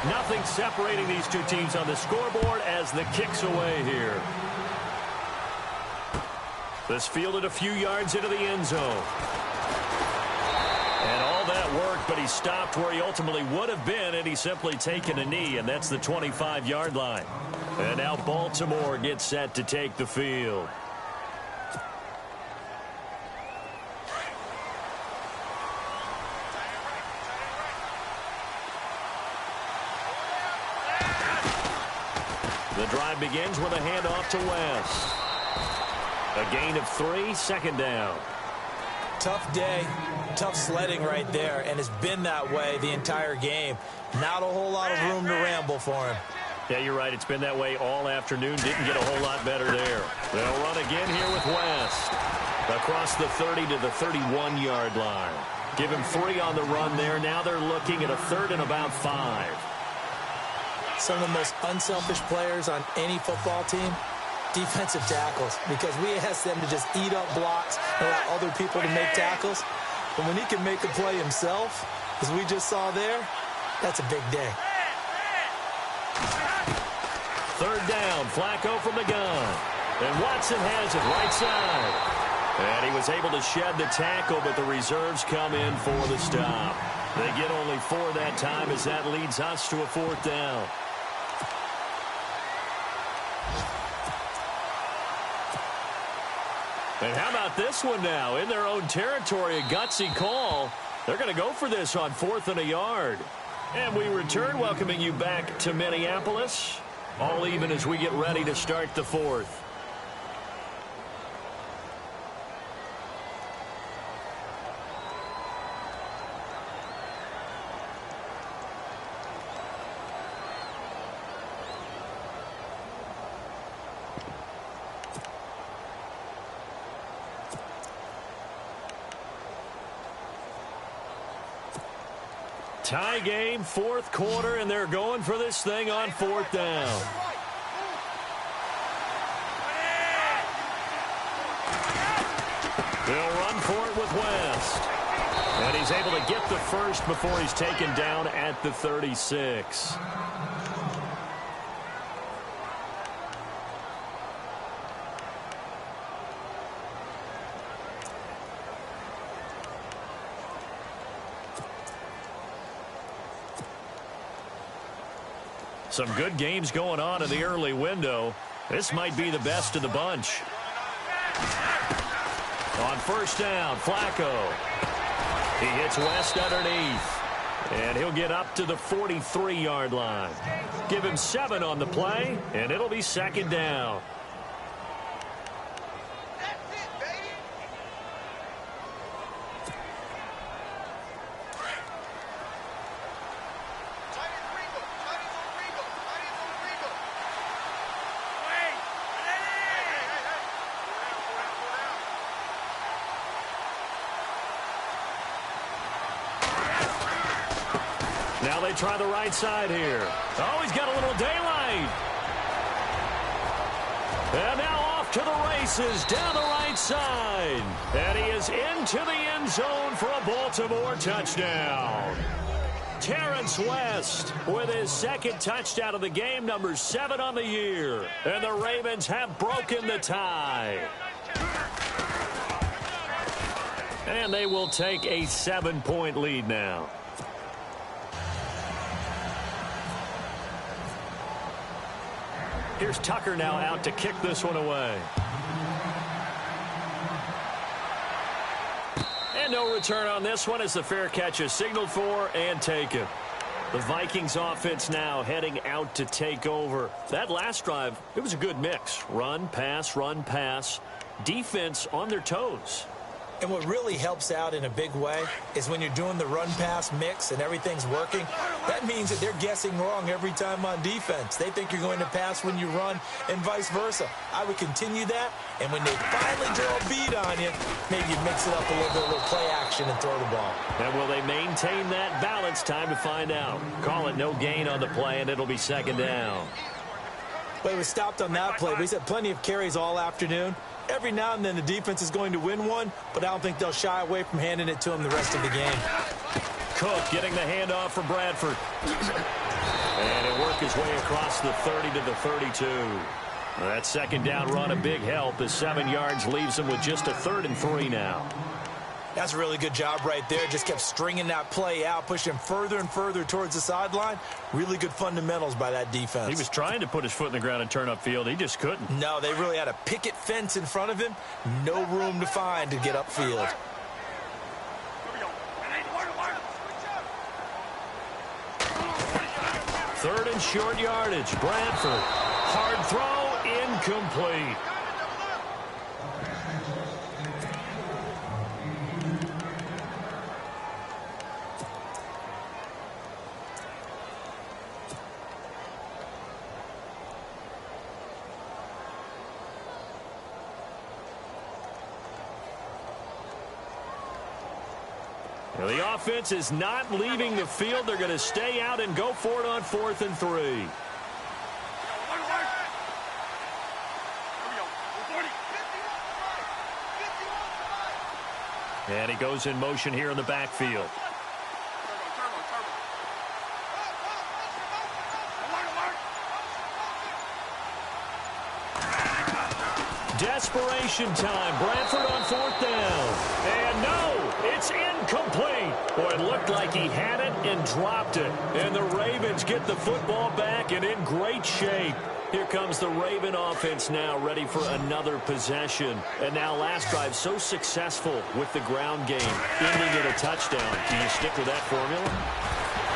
Nothing separating these two teams on the scoreboard as the kick's away here. This fielded a few yards into the end zone. And all that worked, but he stopped where he ultimately would have been, and he's simply taken a knee, and that's the 25-yard line. And now Baltimore gets set to take the field. The drive begins with a handoff to West. A gain of 3, 2nd down. Tough day, tough sledding right there, and it's been that way the entire game. Not a whole lot of room to ramble for him. Yeah, you're right. It's been that way all afternoon. Didn't get a whole lot better there. They'll run again here with West. Across the 30 to the 31-yard line. Give him 3 on the run there. Now they're looking at a 3rd and about 5. Some of the most unselfish players on any football team, defensive tackles, because we ask them to just eat up blocks and allow other people to make tackles. But when he can make a play himself, as we just saw there, that's a big day. 3rd down, Flacco from the gun. And Watson has it right side. And he was able to shed the tackle, but the reserves come in for the stop. They get only 4 that time as that leads us to a 4th down. And how about this one now? In their own territory, a gutsy call. They're going to go for this on 4th and a yard. And we return, welcoming you back to Minneapolis. All even as we get ready to start the 4th. Tie game, 4th quarter, and they're going for this thing on 4th down. They'll run for it with West. And he's able to get the first before he's taken down at the 36. Some good games going on in the early window. This might be the best of the bunch. On 1st down, Flacco. He hits West underneath. And he'll get up to the 43-yard line. Give him 7 on the play, and it'll be 2nd down. Now they try the right side here. Oh, he's got a little daylight. And now off to the races down the right side. And he is into the end zone for a Baltimore touchdown. Terrence West with his second touchdown of the game, number 7 on the year. And the Ravens have broken the tie. And they will take a 7-point lead now. Here's Tucker now out to kick this one away. And no return on this one as the fair catch is signaled for and taken. The Vikings offense now heading out to take over. That last drive, it was a good mix. Run, pass, defense on their toes. And what really helps out in a big way is when you're doing the run-pass mix and everything's working, that means that they're guessing wrong every time on defense. They think you're going to pass when you run and vice versa. I would continue that, and when they finally draw a beat on you, maybe you mix it up a little bit, a little play action and throw the ball. And will they maintain that balance? Time to find out. Call it no gain on the play, and it'll be second down. Well, he was stopped on that play, but he's had plenty of carries all afternoon. Every now and then the defense is going to win one, but I don't think they'll shy away from handing it to him the rest of the game. Cook getting the handoff for Bradford. And he'll work his way across the 30 to the 32. That second down run a big help as 7 yards leaves him with just a 3rd and 3 now. That's a really good job right there. Just kept stringing that play out, pushing him further and further towards the sideline. Really good fundamentals by that defense. He was trying to put his foot in the ground and turn upfield. He just couldn't. No, they really had a picket fence in front of him. No room to find to get upfield. Third and short yardage. Bradford. Hard throw. Incomplete. Well, the offense is not leaving the field. They're going to stay out and go for it on 4th and 3. And he goes in motion here in the backfield. Desperation time. Bradford on 4th down. And no, it's incomplete. Boy, it looked like he had it and dropped it. And the Ravens get the football back and in great shape. Here comes the Raven offense now, ready for another possession. And now last drive so successful with the ground game, ending in a touchdown. Do you stick with that formula?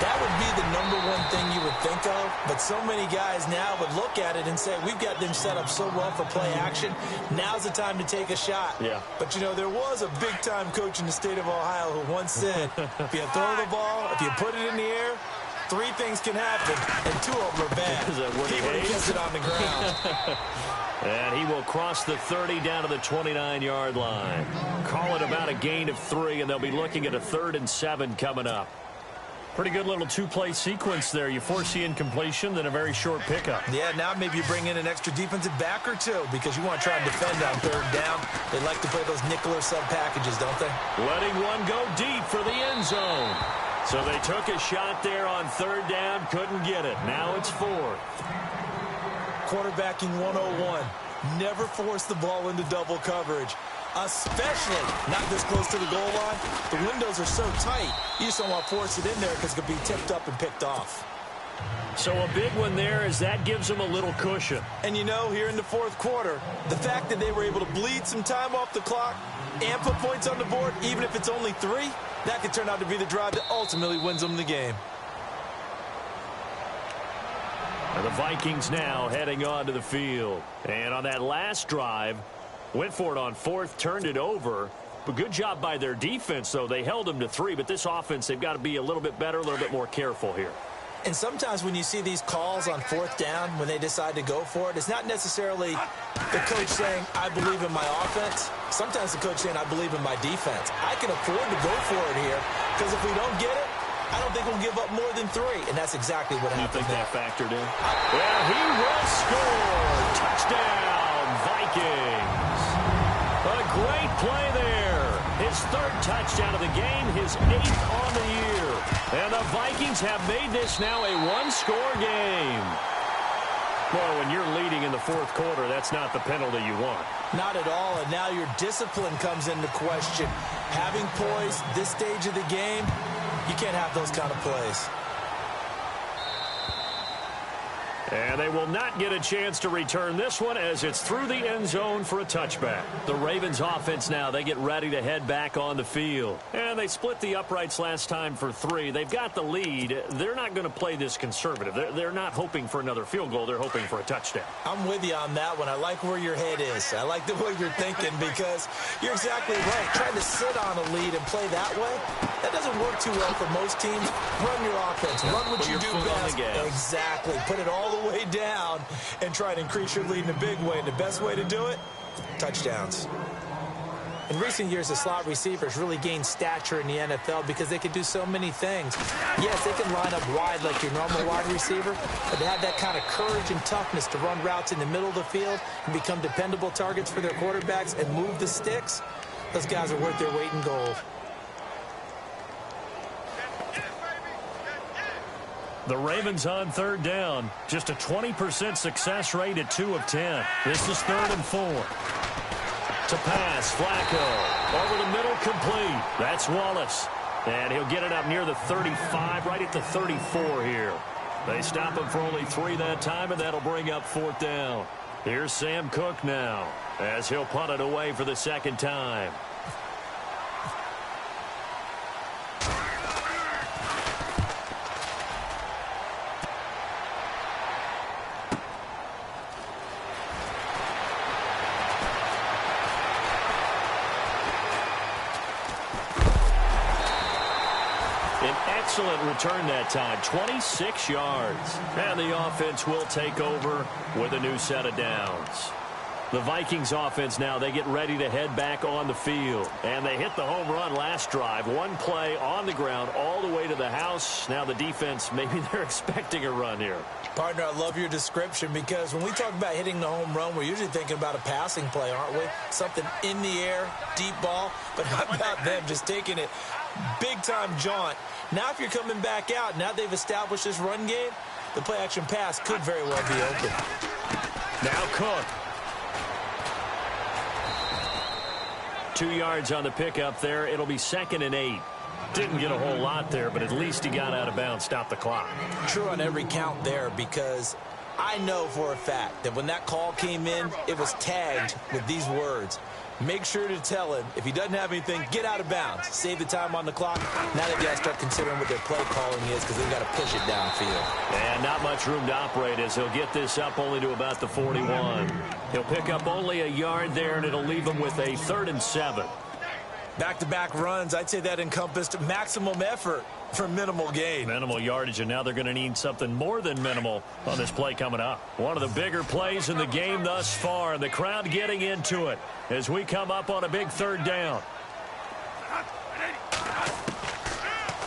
That would be the #1 thing you would think of, but so many guys now would look at it and say, we've got them set up so well for play action. Now's the time to take a shot. Yeah. But, you know, there was a big-time coach in the state of Ohio who once said, if you throw the ball, if you put it in the air, 3 things can happen, and 2 of them are bad. He would have kissed it on the ground. And he will cross the 30 down to the 29-yard line. Call it about a gain of 3, and they'll be looking at a 3rd and 7 coming up. Pretty good little 2-play sequence there. You force the incompletion, then a very short pickup. Yeah, now maybe you bring in an extra defensive back or 2 because you want to try and defend on 3rd down. They like to play those nickel or sub packages, don't they? Letting one go deep for the end zone. So they took a shot there on 3rd down, couldn't get it. Now it's 4th. Quarterbacking 101. Never force the ball into double coverage, especially not this close to the goal line. The windows are so tight, you just don't want to force it in there because it could be tipped up and picked off. So a big one there as that gives them a little cushion. And you know, here in the 4th quarter, the fact that they were able to bleed some time off the clock and put points on the board, even if it's only 3, that could turn out to be the drive that ultimately wins them the game. And the Vikings now heading onto the field. And on that last drive, went for it on 4th, turned it over. But good job by their defense, though. They held them to 3, but this offense, they've got to be a little bit better, a little bit more careful here. And sometimes when you see these calls on 4th down, when they decide to go for it, it's not necessarily the coach saying, I believe in my offense. Sometimes the coach saying, I believe in my defense. I can afford to go for it here because if we don't get it, I don't think going to give up more than 3, and that's exactly what happened. You think that factored in? Well, he will score. Touchdown, Vikings. A great play there. His 3rd touchdown of the game, his 8th on the year. And the Vikings have made this now a 1-score game. Well, when you're leading in the 4th quarter, that's not the penalty you want. Not at all, and now your discipline comes into question. Having poise this stage of the game, you can't have those kind of plays. And they will not get a chance to return this one as it's through the end zone for a touchback. The Ravens offense now, they get ready to head back on the field. And they split the uprights last time for 3. They've got the lead. They're not going to play this conservative. They're not hoping for another field goal. They're hoping for a touchdown. I'm with you on that one. I like where your head is. I like the way you're thinking because you're exactly right. Trying to sit on a lead and play that way, that doesn't work too well for most teams. Run your offense. Run what you do best. Exactly. Put it all the way down and try to increase your lead in a big way. And the best way to do it, touchdowns. In recent years, the slot receivers really gained stature in the NFL because they can do so many things. Yes, they can line up wide like your normal wide receiver, but they have that kind of courage and toughness to run routes in the middle of the field and become dependable targets for their quarterbacks and move the sticks. Those guys are worth their weight in gold. The Ravens on 3rd down. Just a 20% success rate at 2 of 10. This is 3rd and 4. To pass, Flacco. Over the middle, complete. That's Wallace. And he'll get it up near the 35, right at the 34 here. They stop him for only 3 that time, and that'll bring up 4th down. Here's Sam Cook now, as he'll punt it away for the 2nd time. Excellent return that time, 26 yards. And the offense will take over with a new set of downs. The Vikings offense now, they get ready to head back on the field. And they hit the home run last drive. 1 play on the ground all the way to the house. Now the defense, maybe they're expecting a run here. Partner, I love your description because when we talk about hitting the home run, we're usually thinking about a passing play, aren't we? Something in the air, deep ball. But how about them just taking it big-time jaunt? Now if you're coming back out, now they've established this run game, the play-action pass could very well be open. Now Cook. 2 yards on the pickup there. It'll be 2nd and 8. Didn't get a whole lot there, but at least he got out of bounds, stopped the clock. True on every count there because I know for a fact that when that call came in, it was tagged with these words. Make sure to tell him, if he doesn't have anything, get out of bounds. Save the time on the clock. Now they've got to start considering what their play calling is because they've got to push it downfield. And not much room to operate as he'll get this up only to about the 41. He'll pick up only a yard there, and it'll leave him with a 3rd and 7. Back-to-back runs, I'd say that encompassed maximum effort for minimal gain. Minimal yardage, and now they're going to need something more than minimal on this play coming up. One of the bigger plays in the game thus far, and the crowd getting into it as we come up on a big 3rd down.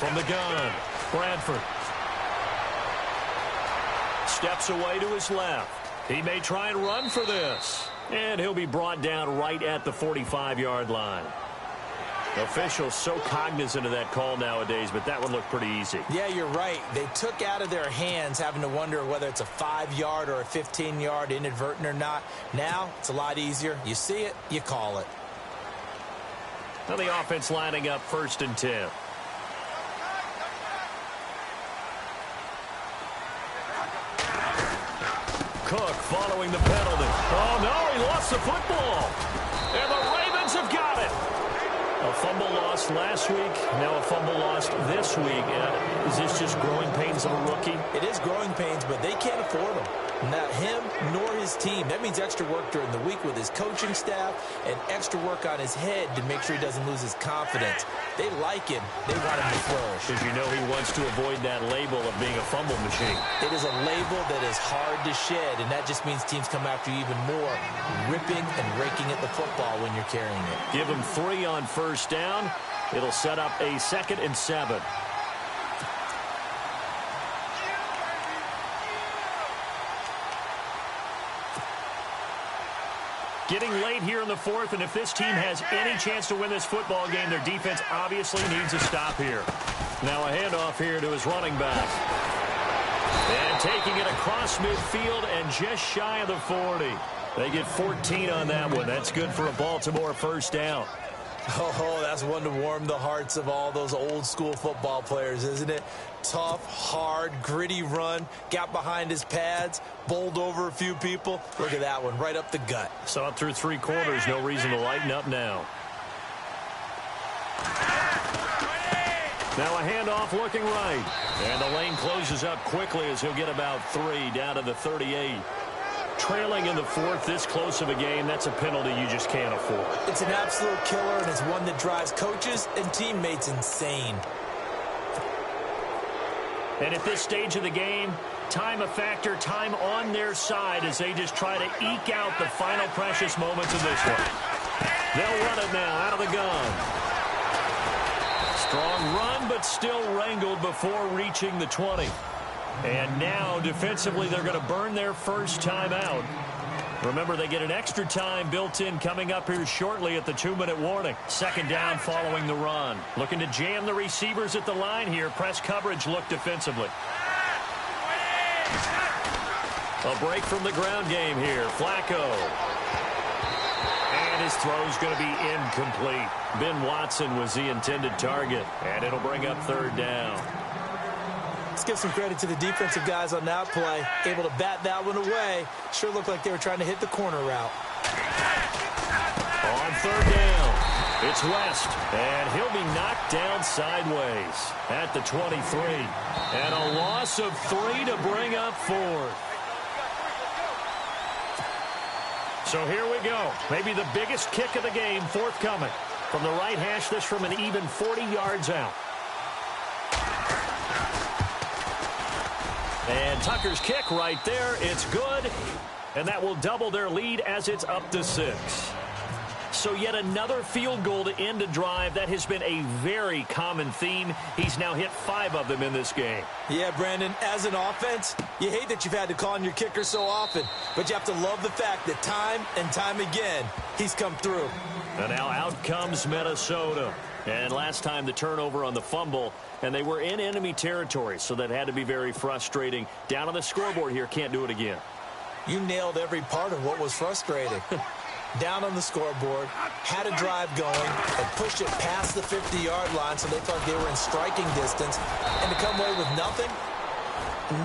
From the gun, Bradford. Steps away to his left. He may try and run for this. And he'll be brought down right at the 45-yard line. Officials so cognizant of that call nowadays, but that one looked pretty easy. Yeah, you're right. They took out of their hands having to wonder whether it's a 5-yard or a 15-yard inadvertent or not. Now, it's a lot easier. You see it, you call it. Now the offense lining up 1st and 10. Cook following the penalty. Oh, no, he lost the football. And the Ravens have got it. A fumble lost last week, now a fumble lost this week. Is this just growing pains of a rookie? It is growing pains, but they can't afford them. Not him nor his team. That means extra work during the week with his coaching staff and extra work on his head to make sure he doesn't lose his confidence. They like him. They want him to flourish. Because you know he wants to avoid that label of being a fumble machine. It is a label that is hard to shed, and that just means teams come after you even more, ripping and raking at the football when you're carrying it. Give him 3 on 1st down. It'll set up a 2nd and 7. Getting late here in the fourth, and if this team has any chance to win this football game, their defense obviously needs a stop here. Now a handoff here to his running back. And taking it across midfield and just shy of the 40. They get 14 on that one. That's good for a Baltimore first down. Oh, that's one to warm the hearts of all those old-school football players, isn't it? Tough, hard, gritty run, got behind his pads, bowled over a few people. Look at that one, right up the gut. Saw it through 3 quarters, no reason to lighten up now. Now a handoff looking right. And the lane closes up quickly as he'll get about 3 down to the 38. Trailing in the fourth, this close of a game, that's a penalty you just can't afford. It's an absolute killer, and it's one that drives coaches and teammates insane. And at this stage of the game, time a factor, time on their side as they just try to eke out the final precious moments of this one. They'll run it now out of the gun. Strong run, but still wrangled before reaching the 20. And now, defensively, they're going to burn their first time out. Remember, they get an extra time built in coming up here shortly at the 2-minute warning. Second down following the run. Looking to jam the receivers at the line here. Press coverage look defensively. A break from the ground game here. Flacco. And his throw's going to be incomplete. Ben Watson was the intended target. And it'll bring up third down. Let's give some credit to the defensive guys on that play. Able to bat that one away. Sure looked like they were trying to hit the corner route. On third down, it's West. And he'll be knocked down sideways at the 23. And a loss of 3 to bring up 4. So here we go. Maybe the biggest kick of the game forthcoming. From the right hash, this from an even 40 yards out. And Tucker's kick right there. It's good. And that will double their lead as it's up to 6. So yet another field goal to end a drive. That has been a very common theme. He's now hit 5 of them in this game. Yeah, Brandon, as an offense, you hate that you've had to call on your kicker so often. But you have to love the fact that time and time again, he's come through. And now out comes Minnesota. And last time the turnover on the fumble, and they were in enemy territory, so that had to be very frustrating. Down on the scoreboard here, can't do it again. You nailed every part of what was frustrating. Down on the scoreboard, had a drive going, and pushed it past the 50-yard line so they thought they were in striking distance. And to come away with nothing,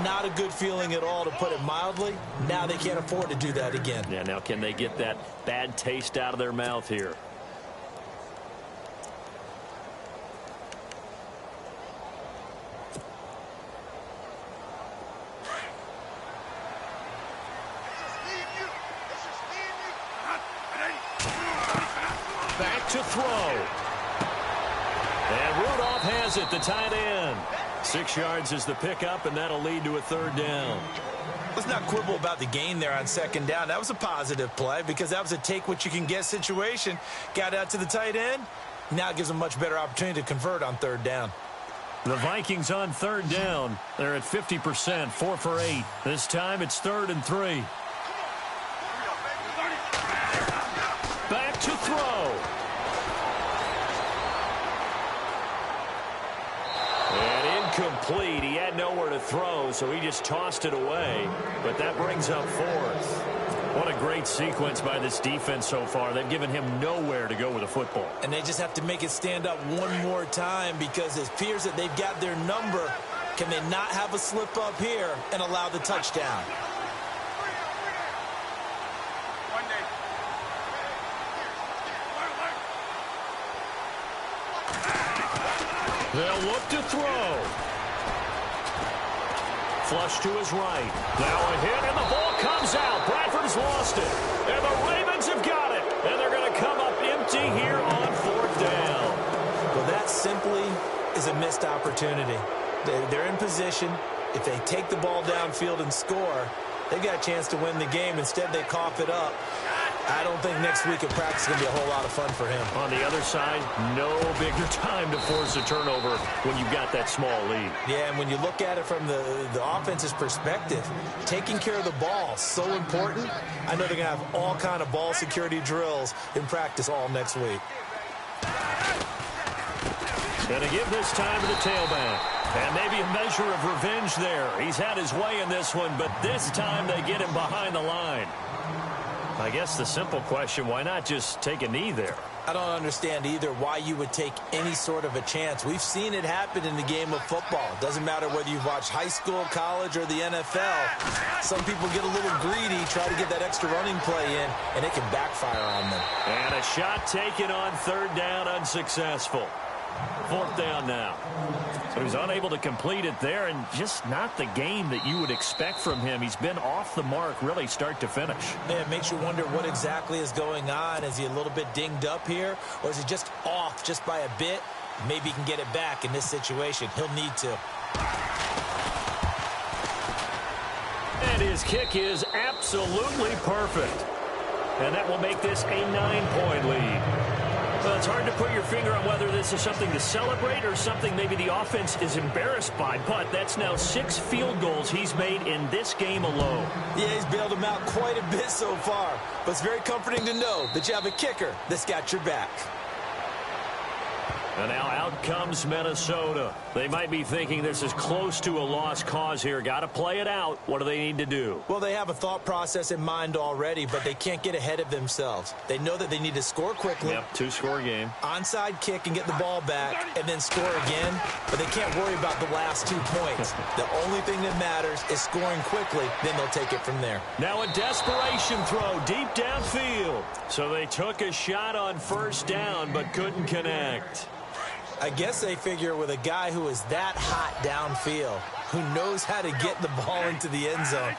not a good feeling at all, to put it mildly. Now they can't afford to do that again. Yeah, now can they get that bad taste out of their mouth here? Back to throw. And Rudolph has it, the tight end. 6 yards is the pickup, and that'll lead to a third down. Let's not quibble about the gain there on second down. That was a positive play because that was a take-what-you-can-get situation. Got out to the tight end. Now it gives them a much better opportunity to convert on third down. The Vikings on third down. They're at 50%, 4 for 8. This time it's 3rd and 3. Back to throw. And incomplete. He had nowhere to throw, so he just tossed it away. But that brings up 4th. What a great sequence by this defense so far. They've given him nowhere to go with the football. And they just have to make it stand up one more time because it appears that they've got their number. Can they not have a slip up here and allow the touchdown? They'll look to throw. Flush to his right. Now a hit, and the ball comes out. Bradford's lost it. And the Ravens have got it. And they're going to come up empty here on 4th down. Well, that simply is a missed opportunity. They're in position. If they take the ball downfield and score, they've got a chance to win the game. Instead, they cough it up. I don't think next week at practice is going to be a whole lot of fun for him. On the other side, no bigger time to force a turnover when you've got that small lead. Yeah, and when you look at it from the offense's perspective, taking care of the ball is so important. I know they're going to have all kind of ball security drills in practice all next week. Going to give this time to the tailback. And maybe a measure of revenge there. He's had his way in this one, but this time they get him behind the line. I guess the simple question, why not just take a knee there? I don't understand either why you would take any sort of a chance. We've seen it happen in the game of football. It doesn't matter whether you've watched high school, college, or the NFL. Some people get a little greedy, try to get that extra running play in, and it can backfire on them. And a shot taken on third down, unsuccessful. Fourth down now. So he's unable to complete it there, and just not the game that you would expect from him. He's been off the mark really start to finish. Yeah, it makes you wonder what exactly is going on. Is he a little bit dinged up here, or is he just off just by a bit? Maybe he can get it back in this situation. He'll need to. And his kick is absolutely perfect. And that will make this a 9-point lead. Well, it's hard to put your finger on whether this is something to celebrate or something maybe the offense is embarrassed by, but that's now 6 field goals he's made in this game alone. Yeah, he's bailed them out quite a bit so far, but it's very comforting to know that you have a kicker that's got your back. And now out comes Minnesota. They might be thinking this is close to a lost cause here. Got to play it out. What do they need to do? Well, they have a thought process in mind already, but they can't get ahead of themselves. They know that they need to score quickly. Yep, 2-score game. Onside kick and get the ball back and then score again, but they can't worry about the last 2 points. The only thing that matters is scoring quickly, then they'll take it from there. Now a desperation throw deep downfield. So they took a shot on first down but couldn't connect. I guess they figure with a guy who is that hot downfield, who knows how to get the ball into the end zone,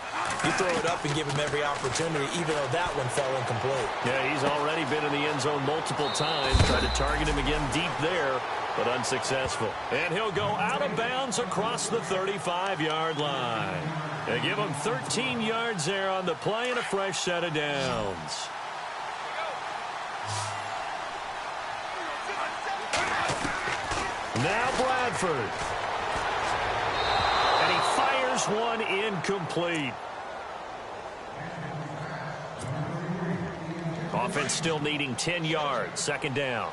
you throw it up and give him every opportunity, even though that one fell incomplete. Yeah, he's already been in the end zone multiple times. Tried to target him again deep there, but unsuccessful. And he'll go out of bounds across the 35-yard line. They give him 13 yards there on the play and a fresh set of downs. Now Bradford. And he fires one incomplete. Offense still needing 10 yards. Second down.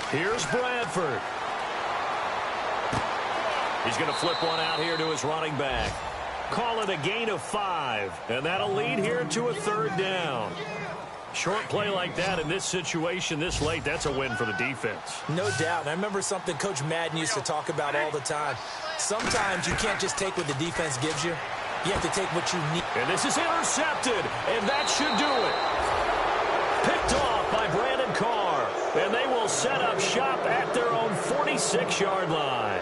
Here's Bradford. He's going to flip one out here to his running back. Call it a gain of 5. And that'll lead here to a third down. Short play like that in this situation this late, that's a win for the defense. No doubt. And I remember something Coach Madden used to talk about all the time. Sometimes you can't just take what the defense gives you. You have to take what you need. And this is intercepted, and that should do it. Picked off by Brandon Carr, and they will set up shop at their own 46-yard line.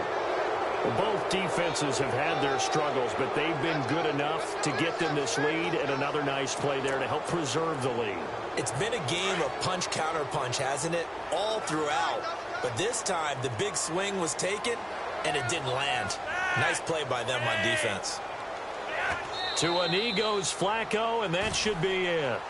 Well, both defenses have had their struggles, but they've been good enough to get them this lead, and another nice play there to help preserve the lead. It's been a game of punch-counter-punch, hasn't it? All throughout. But this time, the big swing was taken, and it didn't land. Nice play by them on defense. To a knee goes Flacco, and that should be it.